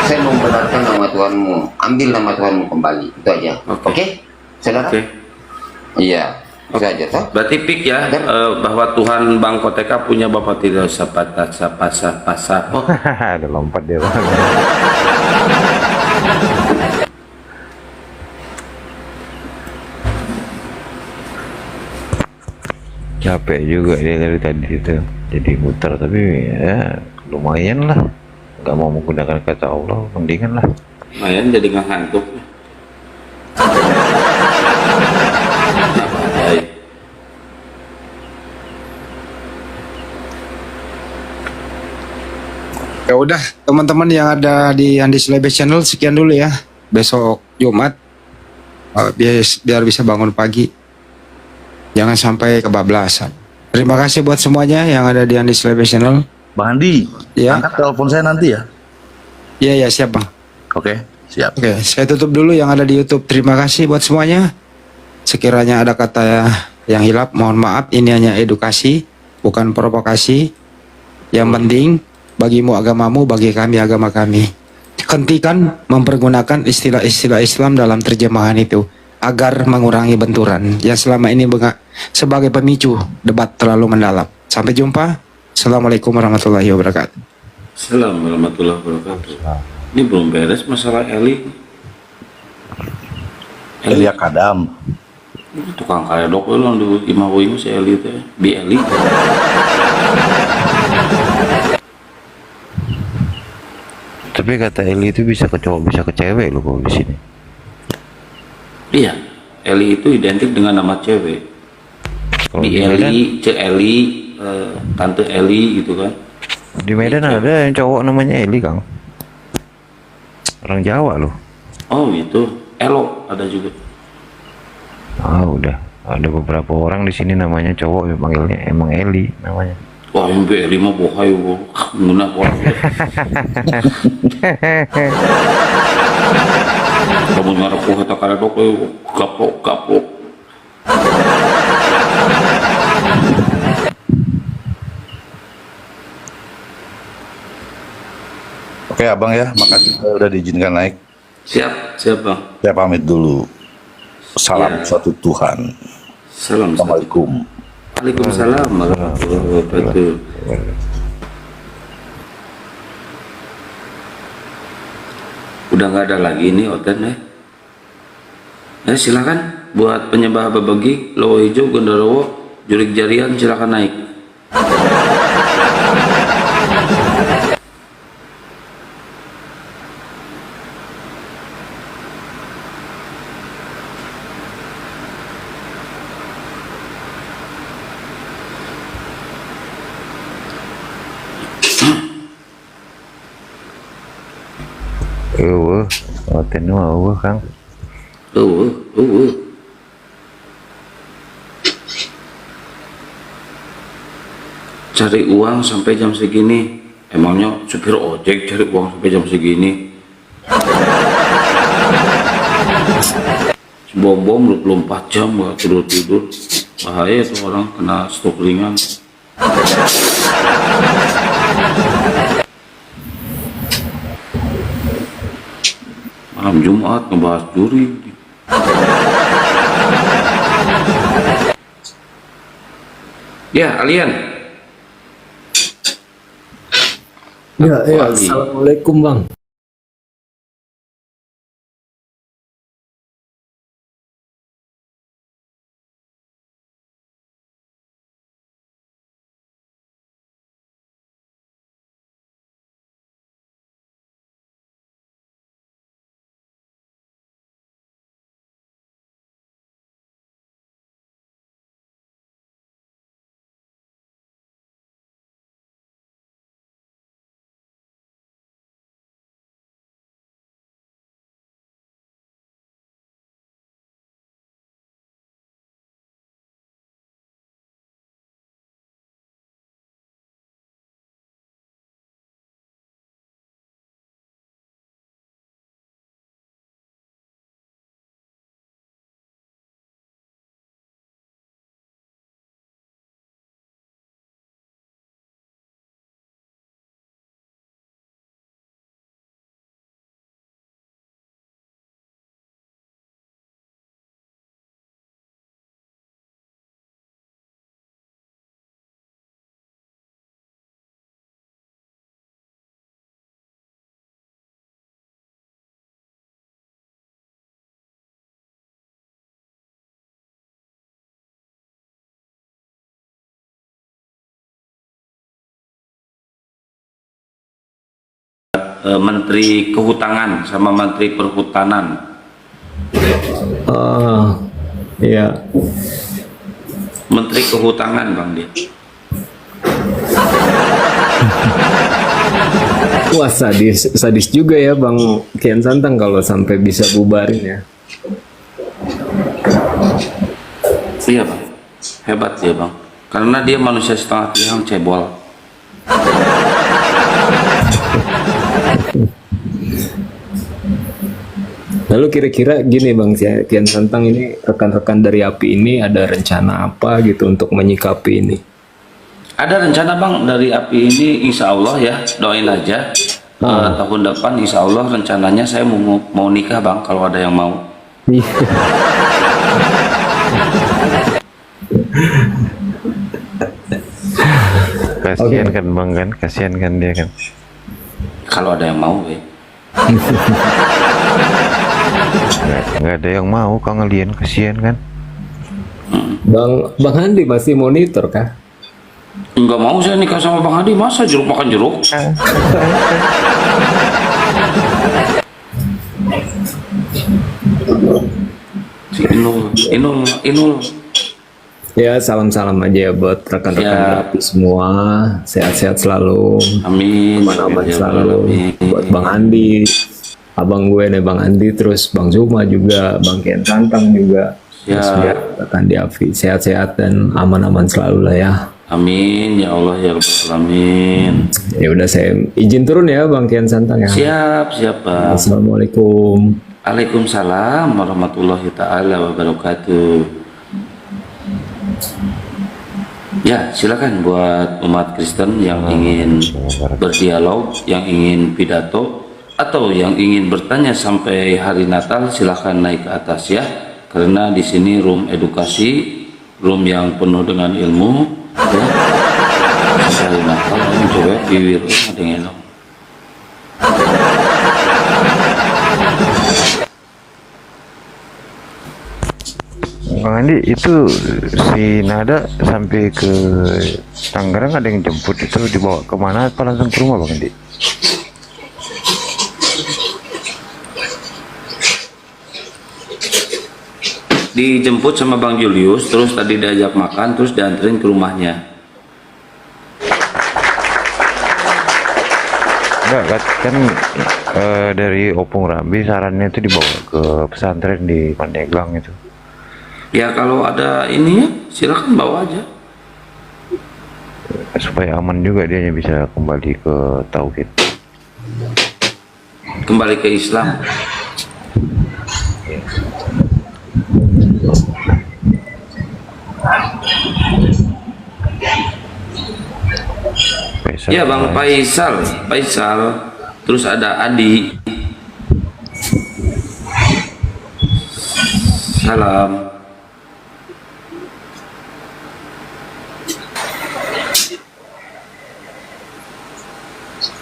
Saya membenarkan nama Tuhanmu. Ambil nama Tuhanmu kembali. Itu aja. Oke? Saudara? Oke. Iya. Itu aja toh. Berarti pik ya bahwa Tuhan Bang Koteka punya Bapak tidak pasa. Oh. Ada lompat dia Bang. capek juga dia dari tadi itu jadi muter, tapi ya lumayan lah, nggak mau menggunakan kata Allah mendingan lah. lumayan jadi nggak ngantuk. Baik. Ya udah, teman-teman yang ada di Andis Lebe Channel, sekian dulu ya. Besok Jumat, biar bisa bangun pagi. Jangan sampai kebablasan. Terima kasih buat semuanya yang ada di Andis Lebe Channel. Bang Andi, Ya. angkat telepon saya nanti ya. Iya, ya, siap Bang. Oke, siap. Oke, saya tutup dulu yang ada di YouTube. Terima kasih buat semuanya. Sekiranya ada kata yang hilap, mohon maaf. Ini hanya edukasi, bukan provokasi. Yang penting, bagimu agamamu, bagi kami agama kami. Hentikan mempergunakan istilah-istilah Islam dalam terjemahan itu agar mengurangi benturan yang selama ini sebagai pemicu debat terlalu mendalam. Sampai jumpa. Assalamualaikum warahmatullahi wabarakatuh. Assalamualaikum warahmatullahi wabarakatuh. Ini belum beres masalah Eli. Elia Kadam. Tukang karedok lo di Imawing si Eli teh, Bi Eli. Tapi kata Eli itu bisa ke cowok bisa ke cewek loh kalau di sini. Iya, Eli itu identik dengan nama cewek. Kalau Bi di Medan, Eli, Ce Eli, Tante Eli gitu kan. di Medan ada yang cowok namanya Eli, Kang. Orang Jawa loh. Oh gitu, Elo ada juga. Ah udah, ada beberapa orang di sini namanya cowok yang panggilnya emang Eli namanya. Wah, yang Bi Eli mah bohai guna orang. Kamu ngarep kata karedok kapok. Oke abang ya, makasih udah diizinkan naik. Siap Bang. Saya pamit dulu. Salam Ya. satu Tuhan. Salam. Assalamualaikum. Waalaikumsalam warahmatullahi wabarakatuh. Udah nggak ada lagi nih Oten ya. Silakan buat penyembah babagi, lowo hijau, gondorowo, jurik jarian silakan naik. Oten mah Kang. Cari uang sampai jam segini. Emangnya supir ojek cari uang sampai jam segini? Bom 24 jam gak tidur. Bahaya tuh orang kena stroke ringan. Malam Jumat ngebahas juri. Ya, Alian. Ya, Assalamualaikum Bang. Menteri Kehutanan sama Menteri Perhutanan. Iya. Menteri Kehutanan Bang dia. Wah, sadis juga ya Bang Kian Santang kalau sampai bisa bubarin ya. Iya Bang, hebat dia Bang. Karena dia manusia setengah tiang cebol. Lalu kira-kira gini Bang Kian Santang, ini rekan-rekan dari API ini ada rencana apa gitu untuk menyikapi ini? Ada rencana Bang dari API ini, insya Allah ya, doain aja. Tahun depan insya Allah rencananya saya mau nikah Bang, kalau ada yang mau. Kasihan kan Bang kan, kasihan kan dia kan. Kalau ada yang mau ya. Nggak ada yang mau Kang Lian, kasihan kan. Bang Handi pasti monitor kah? Enggak mau saya nikah sama Bang Hadi, masa jeruk makan jeruk? Si Inul. Ya, salam-salam aja ya buat rekan-rekan API semua, sehat-sehat selalu, Amin. aman-aman Ya, selalu. amin. Buat Bang Andi, abang gue nih Bang Andi, terus Bang Zuma juga, Bang Kian Santang juga. Terus biar rekan di API sehat-sehat dan aman-aman selalu lah ya. Amin ya Allah ya Rabbal Alamin. Ya udah, saya izin turun ya Bang Kian Santang ya. Siap Bang. Assalamualaikum. Waalaikumsalam warahmatullahi taala wabarakatuh. Ya, silakan buat umat Kristen yang ingin berdialog, yang ingin pidato, atau yang ingin bertanya sampai hari Natal, silakan naik ke atas ya. Karena di sini room edukasi, room yang penuh dengan ilmu. Ya. Sampai hari Natal, coba bibir ada yang enak. Bang Andi, itu si Nada sampai ke Tangerang ada yang jemput, itu dibawa kemana apa langsung ke rumah Bang Andi? Dijemput sama Bang Julius, terus tadi diajak makan, terus dianterin ke rumahnya. Enggak kan, dari Opung Rambi sarannya itu dibawa ke pesantren di Pandeglang itu. Ya kalau ada ininya silakan bawa aja. Supaya aman juga, dia bisa kembali ke tauhid, Kembali ke Islam. Ya Bang Faisal, terus ada Adi. Salam.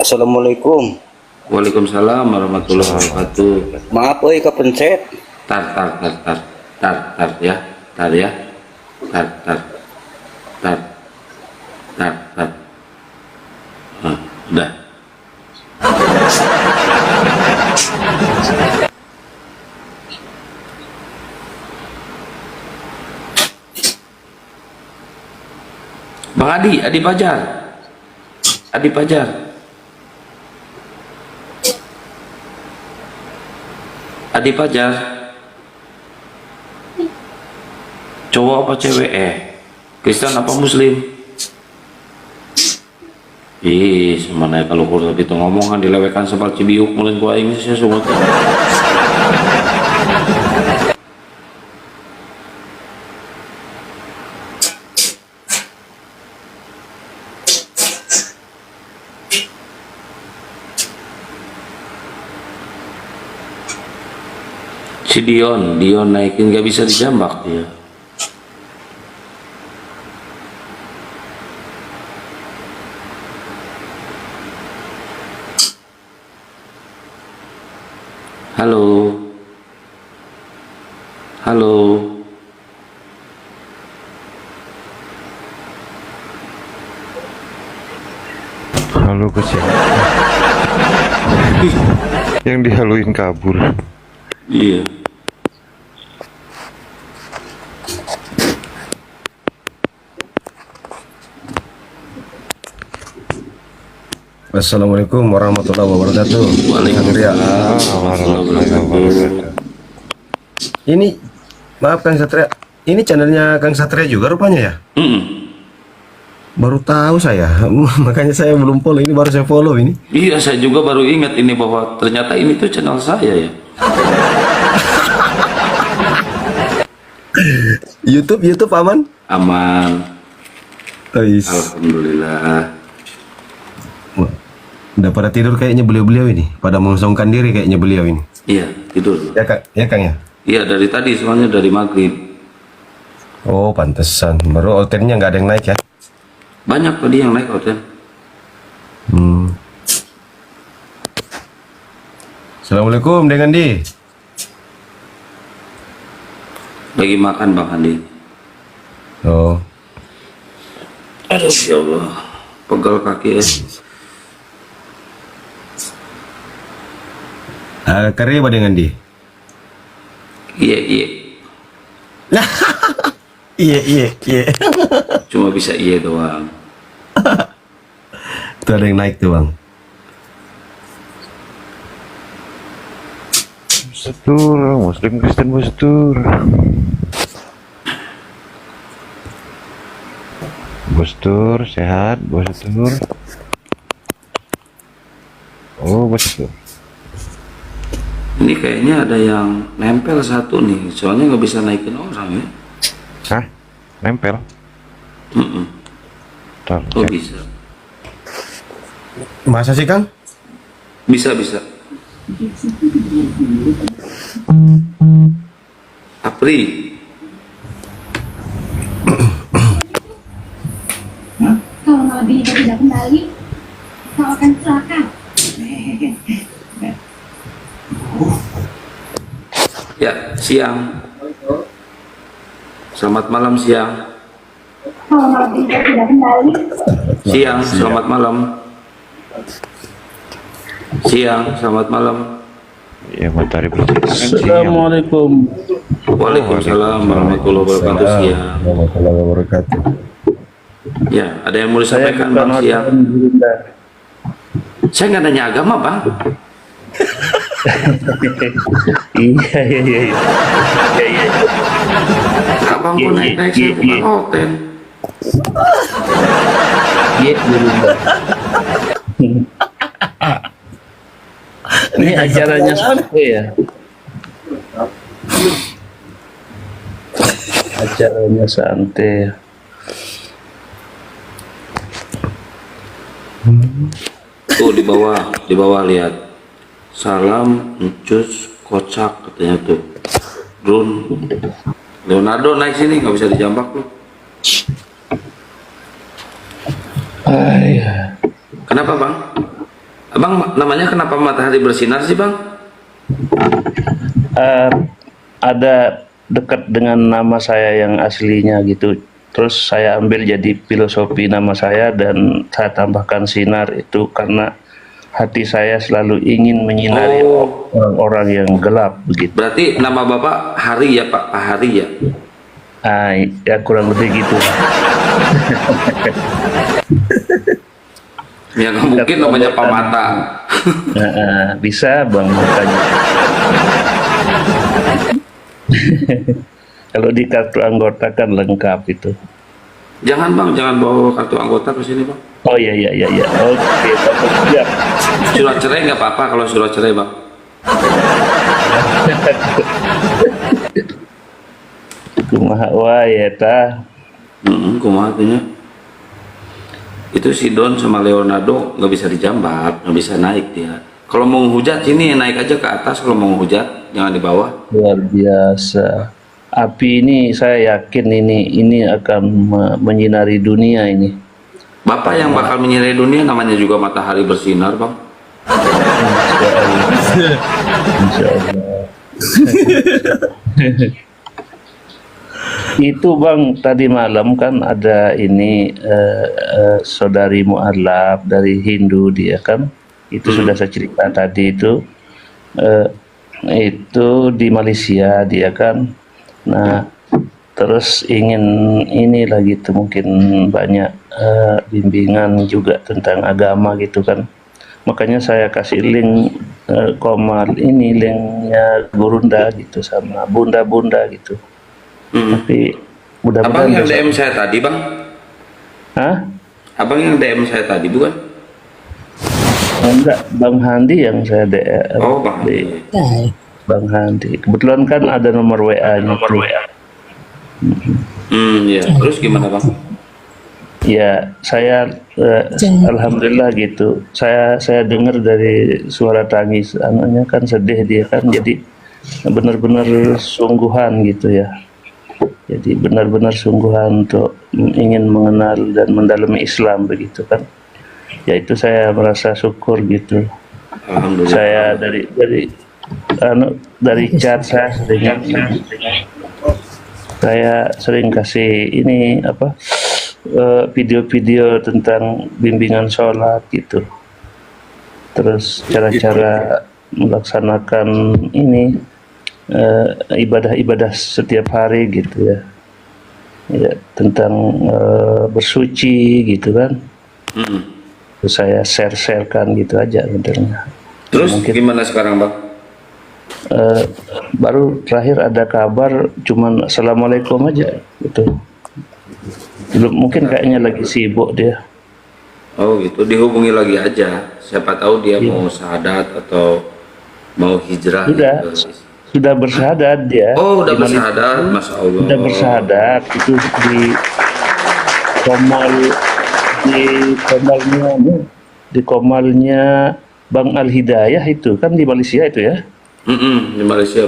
Assalamualaikum. Waalaikumsalam warahmatullahi wabarakatuh. Maaf euy kepencet. Tar ya. Udah. Bang Adi Pajar. Adi Pajar. Cowok apa cewek? Kristen apa Muslim? Ih, semana kalau kurang itu ngomongan dilewekan sebal Cibiuk mulai gua ini saya semua. Si Dion naikin gak bisa dijambak dia. Halo. Halo kesian. Yang dihaluin kabur. Iya. Assalamualaikum warahmatullahi wabarakatuh. Waalaikumsalam warahmatullahi wabarakatuh. Ini maaf Kang Satria, ini channelnya Kang Satria juga rupanya ya? Baru tahu saya, makanya saya belum follow. Ini baru saya follow ini. Iya, saya juga baru ingat ini bahwa ternyata ini tuh channel saya ya. YouTube aman? Aman. Ais. Alhamdulillah. Udah pada tidur kayaknya beliau-beliau ini, pada mengosongkan diri kayaknya beliau ini. Iya, tidur. Ya Kang ya? Iya, dari tadi semuanya dari maghrib. Oh pantesan, baru outennya nggak ada yang naik ya? Banyak tadi yang naik hotel. Assalamualaikum dengan di. Lagi makan Bang Andi. Oh. Aduh, ya Allah. Pegal kaki ya. Karya apa dengan di? Iya. Iya. Cuma bisa iya doang. Tuh ada yang naik tuh Bang. Bostur, Muslim Kristen Bostur. Bostur sehat, Bostur. Oh Bostur. Ini kayaknya ada yang nempel satu nih, soalnya nggak bisa naikin orang ya. Hah? Nempel? Ntar, Oh cek. bisa. Masa sih Kang? Bisa. Apri. Kalau Nabi itu tidak kembali, kau akan celaka. Ya, siang. Selamat malam siang. Kalau Nabi itu tidak kembali, Siang, selamat malam. Siang, selamat malam. Ya matahari bersinar. Assalamualaikum. Waalaikumsalam warahmatullahi wabarakatuh. Siang. Warahmatullahi wabarakatuh. Ya, ada yang mau disampaikan Bang siang? Saya nggak nanya agama Bang. Iya. Abang mau naik saya bukan hotel. Iya, ini acaranya sampai ya. Acaranya santai. Tuh di bawah lihat. Salam Encus kocak katanya tuh. Drone. Leonardo naik sini nggak bisa dijambak lu. Kenapa Bang? Abang namanya kenapa matahari bersinar sih Bang? Ada dekat dengan nama saya yang aslinya gitu. Terus saya ambil jadi filosofi nama saya dan saya tambahkan sinar itu karena hati saya selalu ingin menyinari orang-orang yang gelap begitu. Berarti nama Bapak Hari ya Pak? Pak Hari ya? Ya kurang lebih gitu. Ya nggak mungkin namanya Pak Mata. Bisa Bang makanya. Kalau di kartu anggota kan lengkap itu. Jangan Bang, jangan bawa kartu anggota ke sini Bang. Oh iya. Oke, siap. Surat cerai nggak apa-apa kalau surat cerai Bang. Kumaha wae eta. Kumaha atunya. Itu si Don sama Leonardo nggak bisa dijambak, nggak bisa naik dia. Kalau mau hujat sini naik aja ke atas, kalau mau hujat jangan di bawah. Luar biasa. Api ini saya yakin ini akan menyinari dunia ini. Bapak yang bakal menyinari dunia namanya juga matahari bersinar Bang. Insya Allah. Itu Bang tadi malam kan ada ini saudari mualaf dari Hindu dia kan itu sudah saya cerita tadi itu di Malaysia dia kan. Nah, terus ingin ini lagi tuh mungkin banyak bimbingan juga tentang agama gitu kan. Makanya saya kasih link Komal ini linknya Gurunda gitu sama bunda-bunda gitu. Tapi Abang mudah-mudahan yang DM saya tadi, Bang? Hah? Abang yang DM saya tadi bukan? Enggak, Bang Handi yang saya DM. Oh, Bang Handi. Bang Handi. Kebetulan kan ada nomor WA-nya. Ya. Terus gimana, Bang? Ya, saya alhamdulillah gitu. Saya dengar dari suara tangis anaknya kan sedih dia kan, jadi benar-benar sungguhan gitu ya. Jadi benar-benar sungguhan untuk ingin mengenal dan mendalami Islam begitu kan. Ya itu saya merasa syukur gitu. Alhamdulillah. Saya dari chat saya sering kasih ini apa video-video tentang bimbingan sholat gitu, terus cara-cara melaksanakan ini ibadah-ibadah setiap hari gitu ya, tentang bersuci gitu kan. Terus saya share-sharekan gitu aja sebenarnya. Terus gimana sekarang, Bang? Baru terakhir ada kabar cuman assalamualaikum aja gitu. Belum, mungkin kayaknya lagi sibuk dia. Oh gitu, dihubungi lagi aja. Siapa tahu dia mau syahadat atau mau hijrah. Sudah bersyahadat dia. Oh, udah bersyahadat, Masya Allah. Sudah bersyahadat itu di Komalnya Bang Al Hidayah itu kan di Malaysia itu ya. Di Malaysia.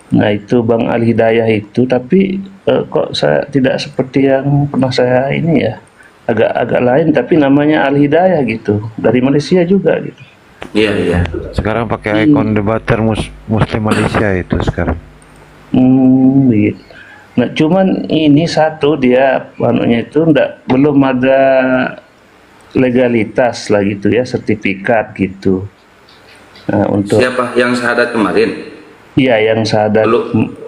Nah itu Bang Al Hidayah itu, tapi kok saya tidak seperti yang pernah saya ini ya, agak lain, tapi namanya Al Hidayah gitu, dari Malaysia juga gitu. Iya. Sekarang pakai ikon debater Muslim Malaysia itu sekarang. Gitu. Nah cuman ini satu dia manunya itu belum ada legalitas lah gitu ya, sertifikat gitu. Nah, untuk siapa yang syahadat kemarin? Iya, yang syahadat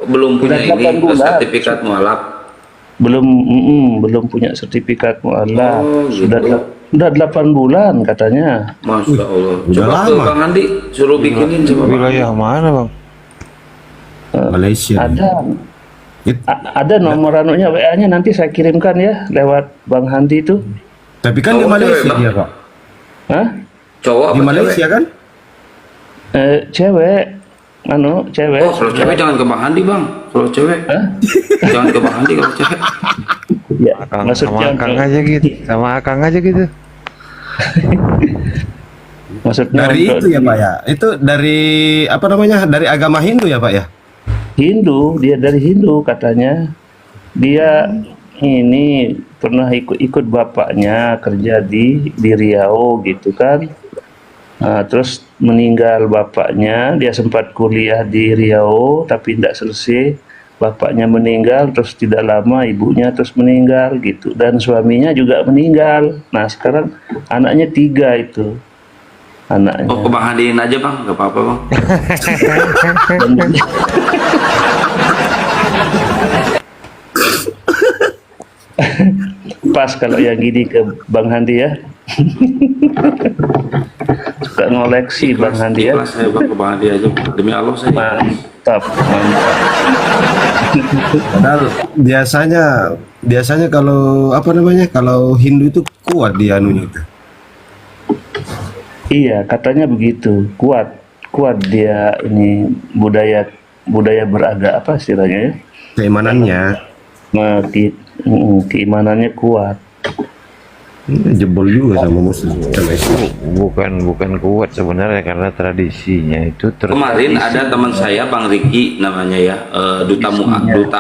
belum punya ini sertifikat mualaf. Belum punya sertifikat mualaf. Sudah 8 bulan katanya. Masya Allah. Udah Coba lama. Bang Andi suruh bikinin coba. Wilayah mana, Bang? Malaysia. Ada nomor anunya WA-nya, nanti saya kirimkan ya lewat Bang Handi itu. Tapi kan di Malaysia dia, Pak. Hah? Cowok Di Malaysia kan? Cewek. Cewek. Oh, kalau cewek jangan ke Bang Handi, Bang. Kalau cewek. Jangan ke Bang Handi kalau cewek. Ya, Sama Akang aja gitu. Sama Akang aja gitu. Maksudnya Dari itu ya, Pak ya. Itu dari apa namanya? Dari agama Hindu ya, Pak ya? Hindu, dia dari Hindu katanya. Dia ini pernah ikut bapaknya kerja di Riau gitu kan. Nah, terus meninggal bapaknya, dia sempat kuliah di Riau tapi tidak selesai. Bapaknya meninggal, terus tidak lama ibunya terus meninggal gitu, dan suaminya juga meninggal. Nah sekarang anaknya 3 itu anaknya. Oh, ke Bang Handiin aja, Bang, nggak apa-apa, Bang. Pas kalau yang gini ke Bang Handi ya. Suka ngoleksi Bang Handi ya. Ikhlas saya, Bang, ke Bang Handi aja. Demi Allah saya. Mantap. Padahal biasanya kalau apa namanya? Kalau Hindu itu kuat di anunya itu. Iya, katanya begitu. Kuat dia ini budaya beragama apa istilahnya ya? Keimanannya. Keimanannya kuat. Jebol juga sama Muslim. Bukan kuat sebenarnya, karena tradisinya itu Kemarin ada teman saya, Bang Riki namanya ya, duta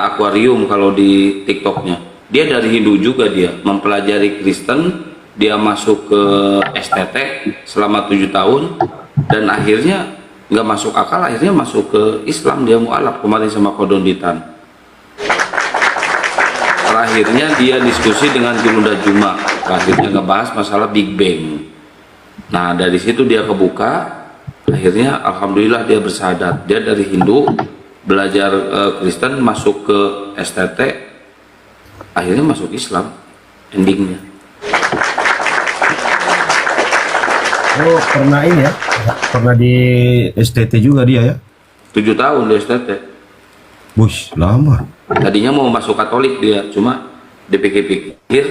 akuarium kalau di TikToknya. Dia dari Hindu juga, dia mempelajari Kristen, dia masuk ke STT selama 7 tahun dan akhirnya nggak masuk akal, akhirnya masuk ke Islam, dia mualaf kemarin sama Kodonditan. Terakhirnya dia diskusi dengan Gurunda Juma, terakhirnya ngebahas masalah Big Bang. Nah dari situ dia kebuka, akhirnya alhamdulillah dia bersahadat. Dia dari Hindu belajar Kristen, masuk ke STT, akhirnya masuk Islam endingnya. Oh, pernah ini ya? Pernah di STT juga dia ya? 7 tahun di STT. Bush, lama. Tadinya mau masuk Katolik dia, cuma dipikir-pikir,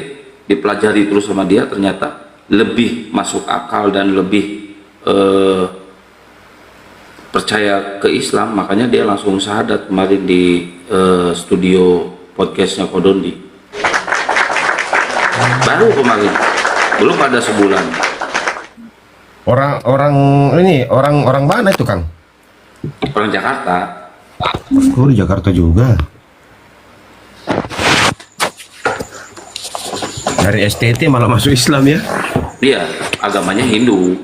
dipelajari terus sama dia, ternyata lebih masuk akal dan lebih percaya ke Islam, makanya dia langsung syahadat kemarin di studio podcastnya Kodondi. Baru kemarin, belum ada sebulan. Orang mana itu, Kang? Orang Jakarta. Oh, di Jakarta juga. Dari STT malah masuk Islam ya? Dia agamanya Hindu,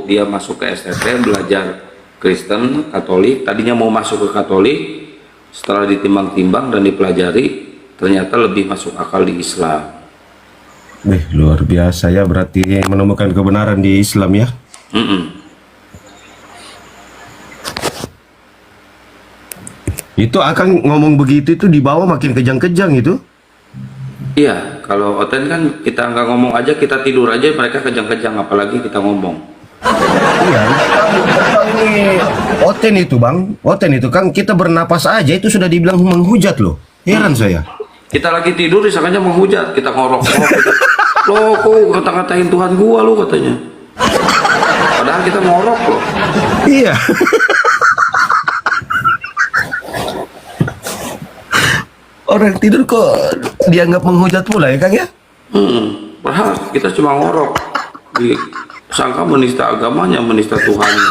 dia masuk ke STT belajar Kristen, Katolik. Tadinya mau masuk ke Katolik, setelah ditimbang-timbang dan dipelajari, ternyata lebih masuk akal di Islam. Luar biasa ya, berarti menemukan kebenaran di Islam ya? Itu akan ngomong begitu itu dibawa makin kejang-kejang itu? Iya, kalau Oten kan kita nggak ngomong aja, kita tidur aja, mereka kejang-kejang, apalagi kita ngomong. Iya, ini Oten itu Bang, Oten itu kan kita bernapas aja itu sudah dibilang menghujat loh. Heran saya. Kita lagi tidur disangkanya menghujat, kita ngorok-ngorok. Loh, kok kata-katain Tuhan gua lo katanya. Padahal kita ngorok loh. Iya. Orang tidur kok dianggap menghujat pula ya Kang ya? Padahal kita cuma ngorok. Disangka menista agamanya, menista Tuhannya.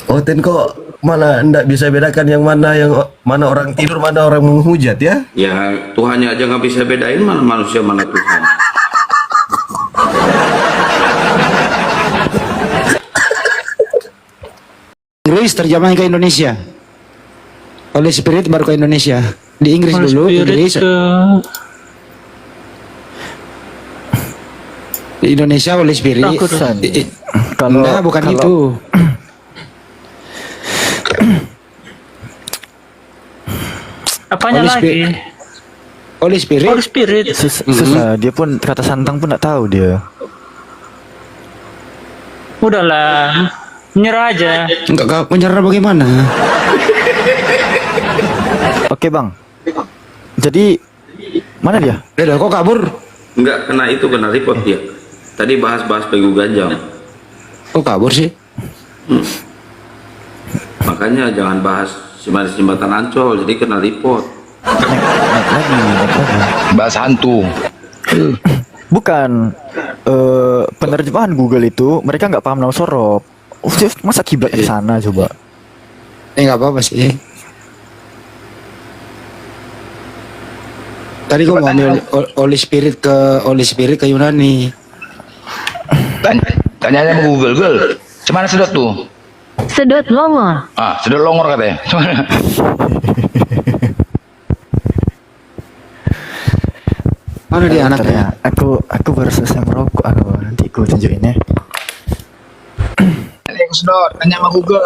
Oten kok malah ndak bisa bedakan yang mana orang tidur, mana orang menghujat ya? Ya Tuhannya aja nggak bisa bedain, mana manusia mana Tuhan. Inggris terjemahin ke Indonesia. Holy Spirit baru ke Indonesia. Di Inggris Holy dulu, Spirit Inggris. Di Indonesia Holy Spirit. Enggak, bukan itu. Apanya Holy lagi? Holy Spirit. Holy Spirit. Susah, dia pun kata santang pun nggak tahu dia. Udahlah, menyerah aja. Enggak menyerah bagaimana? Oke Bang. Jadi mana dia? Udah kok kabur? Enggak, kena report dia. Tadi bahas-bahas Pegu Ganjang. Kok kabur sih? Makanya jangan bahas jembatan Ancol, jadi kena report. Bahas hantu. Bukan. Penerjemahan Google itu mereka nggak paham nama sorop. Masa kiblat ke sana coba? Nggak apa-apa sih. Tadi gua mau ambil Holy Spirit ke Yunani. Tanya sama Google, Cuman sedot tuh. Sedot longor. Sedot longor katanya. Mana dia anaknya? Aku baru selesai merokok. Nanti aku tunjukin ya. Aku sedot, tanya sama Google,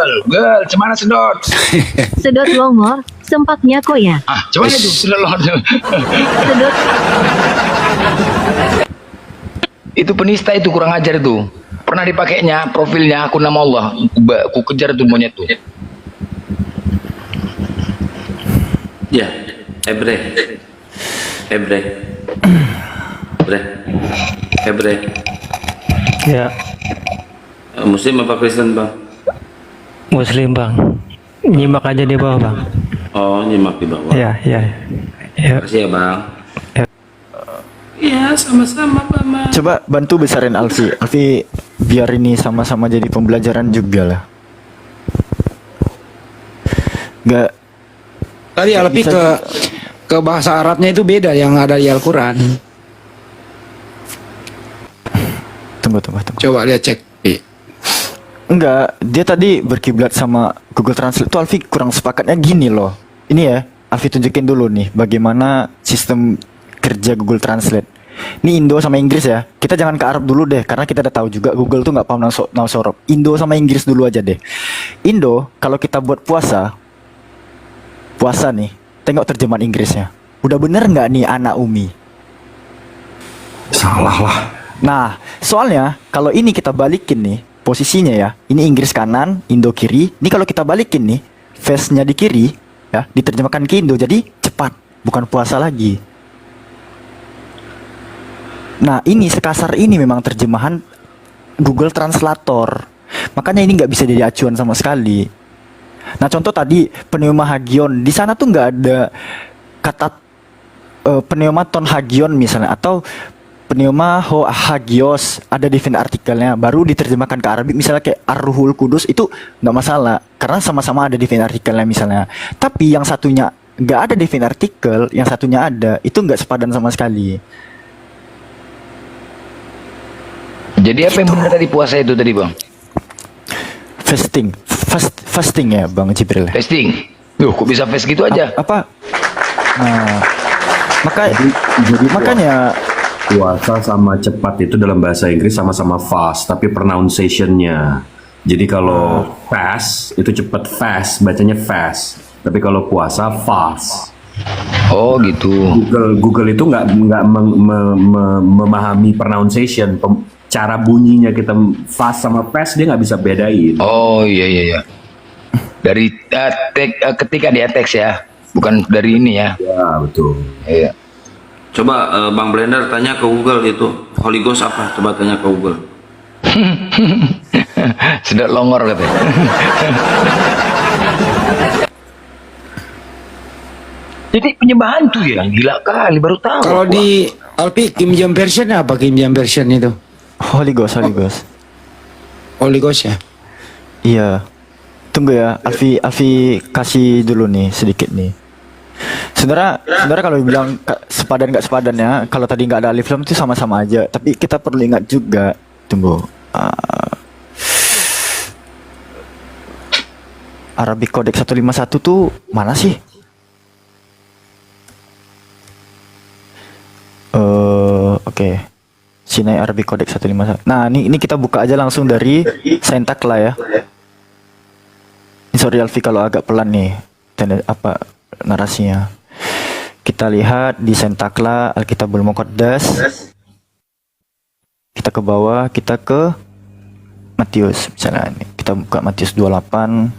cuman sedot. Sedot longor, sempaknya kok ya. Coba itu sedot longor. Sedot. Itu penista itu, kurang ajar itu. Pernah dipakainya profilnya akun nama Allah. Aku kejar tuh monyet tuh. Ya, Hebre. Ya. Muslim apa Kristen bang? Muslim bang. Nyimak aja di bawah bang. Oh, nyimak di bawah. Ya. Terima kasih ya bang. Ya, sama-sama Mama. Coba bantu besarin Alfi. Alfi biar ini sama-sama jadi pembelajaran juga lah. Gak. Tadi Alfi ke bahasa Arabnya itu beda yang ada di Al-Quran. Tunggu. Coba lihat cek. Enggak, dia tadi berkiblat sama Google Translate. Tuh Alfi kurang sepakatnya gini loh. Ini ya, Alfi tunjukin dulu nih bagaimana sistem kerja Google Translate. Ini Indo sama Inggris ya. Kita jangan ke Arab dulu deh, karena kita udah tahu juga Google tuh nggak paham sorop. Indo sama Inggris dulu aja deh. Indo, kalau kita buat puasa nih, tengok terjemahan Inggrisnya. Udah bener nggak nih anak Umi? Salah lah. Nah, soalnya kalau ini kita balikin nih posisinya ya. Ini Inggris kanan, Indo kiri. Ini kalau kita balikin nih, face-nya di kiri ya, diterjemahkan ke Indo, jadi cepat, bukan puasa lagi. Nah, ini sekasar ini memang terjemahan Google Translator. Makanya ini nggak bisa jadi acuan sama sekali. Nah, contoh tadi pneuma hagion, di sana tuh nggak ada kata pneumaton hagion misalnya, atau pneuma hagios, ada define artikelnya, baru diterjemahkan ke Arabik misalnya kayak Ar-Ruhul Kudus, itu nggak masalah karena sama-sama ada define artikelnya misalnya. Tapi yang satunya nggak ada define artikel, yang satunya ada, itu nggak sepadan sama sekali. Jadi apa yang benar tadi puasa itu tadi bang? Fasting ya Bang Jibril. Fasting. Loh, kok bisa fast gitu aja? Apa? Nah, makanya Puasa sama cepat itu dalam bahasa Inggris sama-sama fast, tapi pronunciation-nya. Jadi kalau fast itu cepat, fast bacanya fast. Tapi kalau puasa fast. Oh gitu. Google itu nggak memahami pronunciation, cara bunyinya kita fast sama fast dia nggak bisa bedain. Oh iya. Dari ketika dia teks ya, bukan dari ini ya. Ya betul. Iya. Coba Bang Blender tanya ke Google itu Holy Ghost apa? Coba tanya ke Google. Sedot longor katanya. Jadi penyembahan tuh ya, gila kali, baru tahu. Kalau di Alpi Kim Jam version apa Kim Jam version itu? Holy Ghost. Holy Ghost ya? Iya. Tunggu ya, Alfi kasih dulu nih sedikit nih. Saudara kalau bilang sepadan nggak sepadan ya, kalau tadi nggak ada alif lam itu sama-sama aja. Tapi kita perlu ingat juga, tunggu. Arabic Codex 151 tuh mana sih? Oke. Sinai Arabic Codex 151. Nah, ini kita buka aja langsung dari Saintakla ya. Sorry Alfi kalau agak pelan nih. Narasinya. Kita lihat di Saintakla Alkitabul Muqaddas. Kita ke bawah, kita ke Matius misalnya ini. Kita buka Matius 28.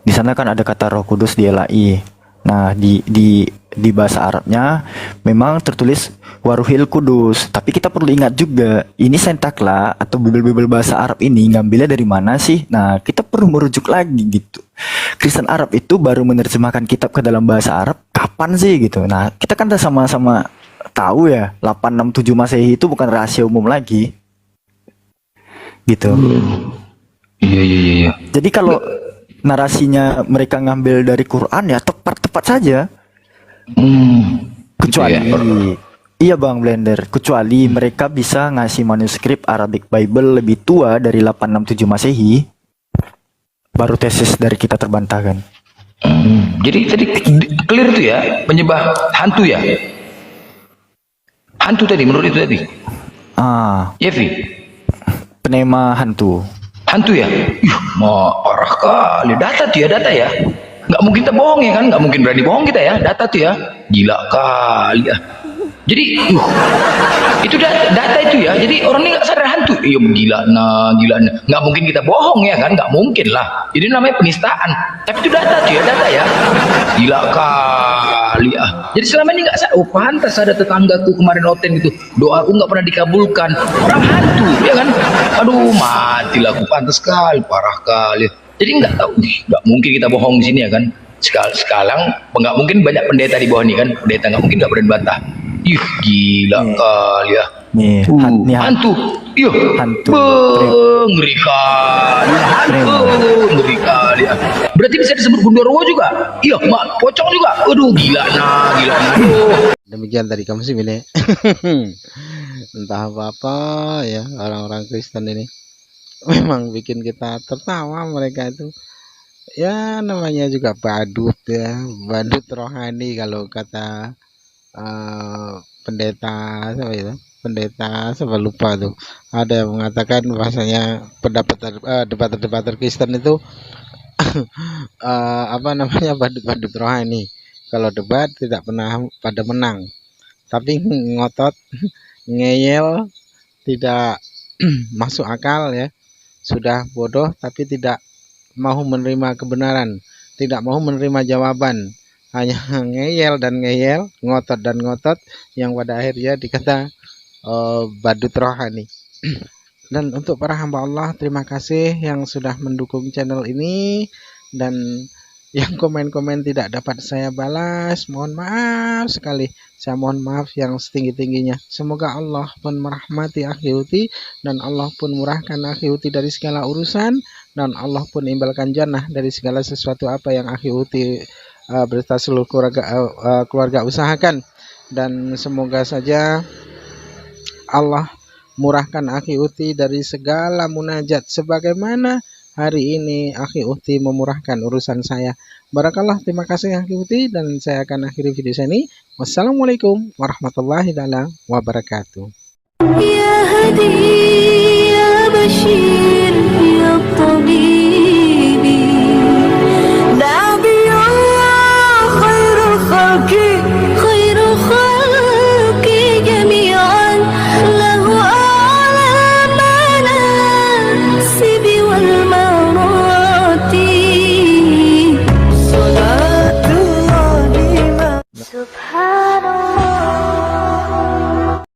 Di sana kan ada kata Roh Kudus dielai. Nah, di bahasa Arabnya memang tertulis Waruhil Kudus. Tapi kita perlu ingat juga, ini Saintakla atau Bible bahasa Arab ini ngambilnya dari mana sih? Nah, kita perlu merujuk lagi gitu. Kristen Arab itu baru menerjemahkan kitab ke dalam bahasa Arab kapan sih gitu. Nah, kita kan udah sama-sama tahu ya, 867 Masehi itu bukan rahasia umum lagi. Gitu. Iya. Jadi kalau narasinya mereka ngambil dari Quran ya tepat saja. Kecuali iya Bang Blender, kecuali mereka bisa ngasih manuskrip Arabic Bible lebih tua dari 867 Masehi, baru tesis dari kita terbantahkan. Jadi tadi clear tuh ya, penyembah hantu ya. Hantu tadi menurut itu tadi. Ya Vi. Pneuma hantu. Hantu ya? Parah kali. Data tuh ya, data ya. Nggak mungkin kita bohong ya kan? Nggak mungkin berani bohong kita ya. Data tuh ya. Gila kali ya. Jadi, itu data itu ya. Jadi orang ini nggak sadar hantu. Iya gila nah. Nggak mungkin kita bohong ya kan? Nggak mungkin lah. Jadi namanya penistaan. Tapi itu data tuh ya, data ya. Gila kali ya. Jadi selama ini nggak sadar. Oh pantas ada tetanggaku kemarin Oten gitu. Doaku nggak pernah dikabulkan. Orang hantu ya kan? Aduh matilah aku, pantas sekali, parah kali. Jadi nggak tahu, nggak mungkin kita bohong di sini ya kan? Sekarang nggak mungkin banyak pendeta di bawah ini kan? Pendeta nggak mungkin nggak berani bantah. Gila kali ya. Nih, hantu. Hantu. Ngeri kali. Hantu. Ngeri kali ya. Berarti bisa disebut Gundorwo juga? Iya, pocong juga. Aduh, gila nah. Aduh. Demikian tadi kamu sih ini. Entah apa ya orang-orang Kristen ini. Memang bikin kita tertawa mereka itu. ya namanya juga badut ya, badut rohani kalau kata pendeta siapa itu? Pendeta siapa lupa tuh. Ada yang mengatakan bahasanya debater Kristen itu apa namanya badut-badut rohani. Kalau debat tidak pernah pada menang, tapi ngotot, ngeyel, tidak masuk akal ya. Sudah bodoh tapi tidak mau menerima kebenaran, tidak mau menerima jawaban, hanya ngeyel dan ngeyel, ngotot dan ngotot, yang pada akhirnya dikata badut rohani. Dan untuk para hamba Allah, terima kasih yang sudah mendukung channel ini, dan yang komen-komen tidak dapat saya balas, mohon maaf sekali. Saya mohon maaf yang setinggi-tingginya. Semoga Allah pun merahmati akhi Uti, dan Allah pun murahkan akhi Uti dari segala urusan, dan Allah pun imbalkan jannah dari segala sesuatu apa yang akhi Uti berserta seluruh keluarga usahakan. Dan semoga saja Allah murahkan akhi Uti dari segala munajat, sebagaimana hari ini akhi Uti memurahkan urusan saya. Barakallah, terima kasih akhi Uti, dan saya akan akhiri video saya ini. Wassalamualaikum warahmatullahi wabarakatuh. Ya Hadi, ya Bashir, ya Tabib.